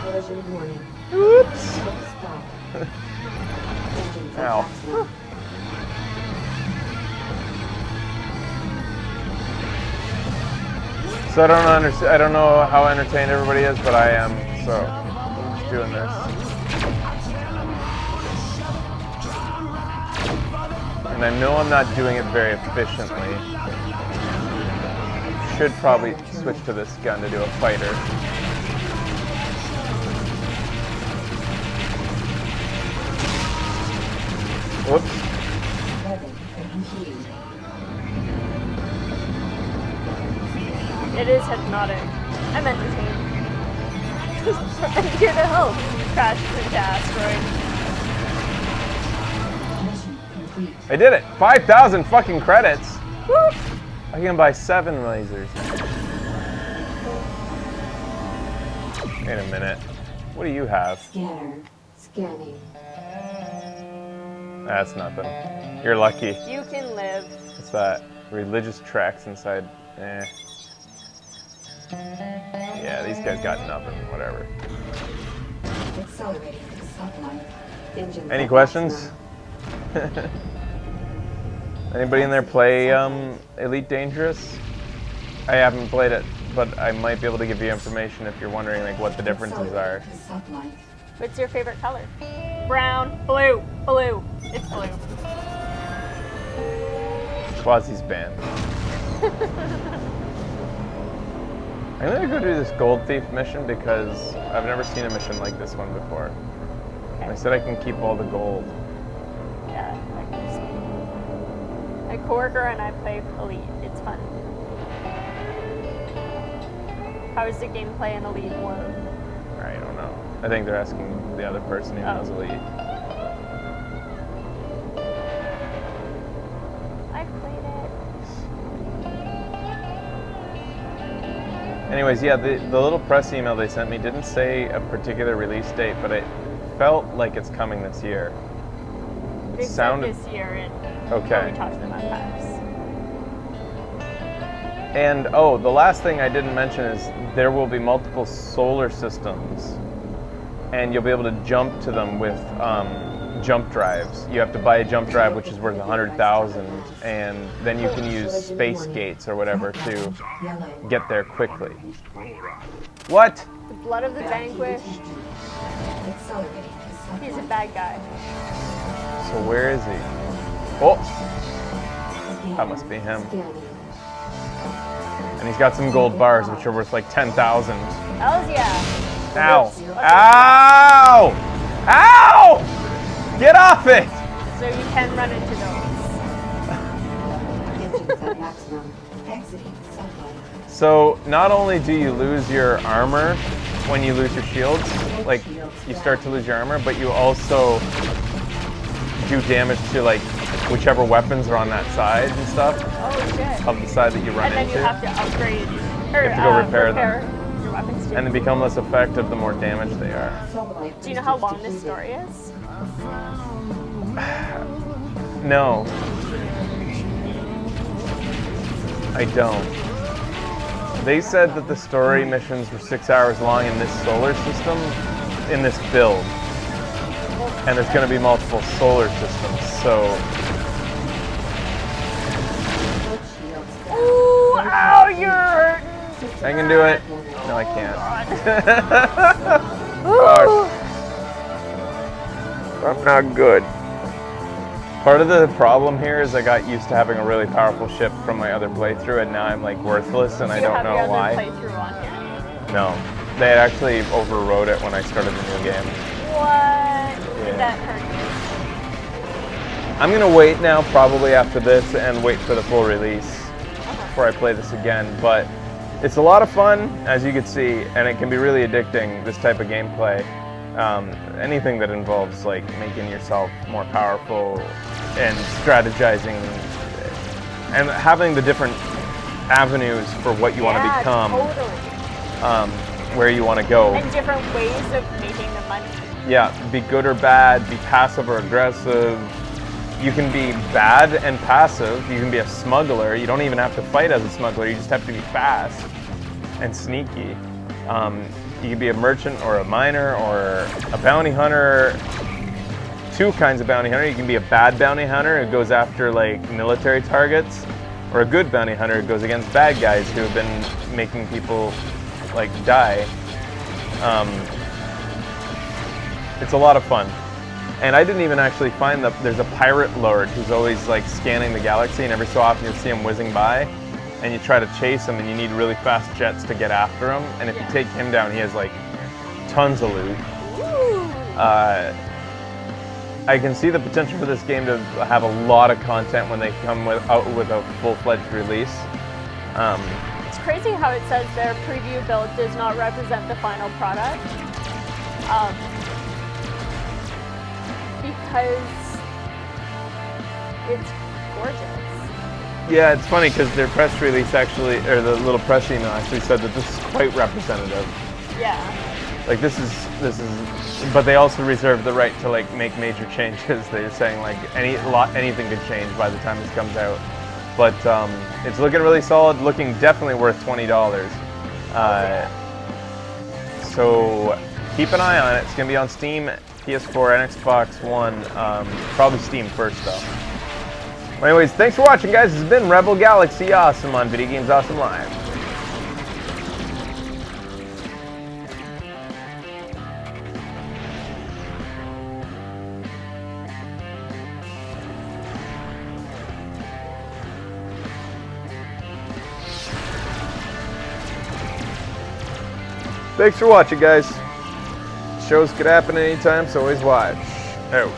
Collision warning. Oops! Stop. Engines Ow. at maximum. So I don't understand. I don't know how entertained everybody is, but I am. So I'm just doing this, and I know I'm not doing it very efficiently. Should probably switch to this gun to do a fighter. Whoops. Weapon complete. It is hypnotic. I'm entertained. I'm here to help. Crash into asteroid. Mission complete. I did it! 5,000 fucking credits! Woo! I can buy 7 lasers. Wait a minute. What do you have? Scanner. Scanning. That's nothing. You're lucky. You can live. What's that? Religious tracks inside. Eh. Yeah, these guys got nothing. Whatever. Accelerating to sublight. Engines Any at questions? maximum. Anybody in there play Elite Dangerous? I haven't played it, but I might be able to give you information if you're wondering like what the differences are. Accelerating to sublight. What's your favorite color? Brown, blue, blue. It's blue. Quasi's band. I'm gonna go do this gold thief mission because I've never seen a mission like this one before. I said I can keep all the gold. Yeah, I can see. My coworker and I play Elite. It's fun. How is the gameplay in Elite 1? I don't know. I think they're asking the other person who knows Elite. I've played it. Anyways, yeah, the little press email they sent me didn't say a particular release date, but it felt like it's coming this year. They said sounded- this year and Okay. we talked to them at PAX. And oh, the last thing I didn't mention is there will be multiple solar systems, and you'll be able to jump to them with jump drives. You have to buy a jump drive, which is worth 100,000, and then you can use space gates or whatever to get there quickly. What? The blood of the vanquished. He's a bad guy. So where is he? Oh, that must be him. And he's got some gold bars, which are worth like 10,000. Hells yeah. Ow! Ow! Ow! Get off it! So you can run into those. So not only do you lose your armor when you lose your shields, like you start to lose your armor, but you also do damage to like whichever weapons are on that side and stuff Oh shit. of the side that you run And then into. you have to upgrade or You have to go repair them. your weapons too. And they become less effective the more damaged they are. Do you know how long this story is? No. I don't. They said that the story missions were 6 hours long in this solar system, in this build. And there's going to be multiple solar systems, so... Ooh, ow, you're hurting. I can do it. No, I can't. Ooh. I'm not good. Part of the problem here is I got used to having a really powerful ship from my other playthrough, and now I'm like worthless, and I don't know why. You have your other playthrough on here? No, they had actually overrode it when I started the new game. What? Did that hurt I'm gonna wait now, probably after this, and wait for the full release before I play this again. But it's a lot of fun, as you can see, and it can be really addicting. This type of gameplay. Anything that involves like making yourself more powerful and strategizing and having the different avenues for what you want to become, Totally. where you want to go. And different ways of making the money. Yeah, be good or bad, be passive or aggressive. You can be bad and passive. You can be a smuggler. You don't even have to fight as a smuggler. You just have to be fast and sneaky. You can be a merchant or a miner or a bounty hunter. Two kinds of bounty hunter. You can be a bad bounty hunter who goes after like military targets, or a good bounty hunter who goes against bad guys who have been making people like die. It's a lot of fun. And I didn't even actually find there's a pirate lord who's always like scanning the galaxy, and every so often you'll see him whizzing by. And you try to chase him, and you need really fast jets to get after him. And if you take him down, he has like tons of loot. I can see the potential for this game to have a lot of content when they come out with a full-fledged release. It's crazy how it says their preview build does not represent the final product. Because it's gorgeous. Yeah, it's funny because their press release actually, or the little press email actually said that this is quite representative. Yeah. Like this is, but they also reserve the right to like make major changes. They're saying like anything could change by the time this comes out. But it's looking really solid, looking definitely worth $20. So keep an eye on it. It's gonna be on Steam, PS4, and Xbox One. Probably Steam first though. Well, anyways, thanks for watching, guys. This has been Rebel Galaxy Awesome on Video Games Awesome Live. Thanks for watching, guys. Shows could happen anytime, so always watch. Out.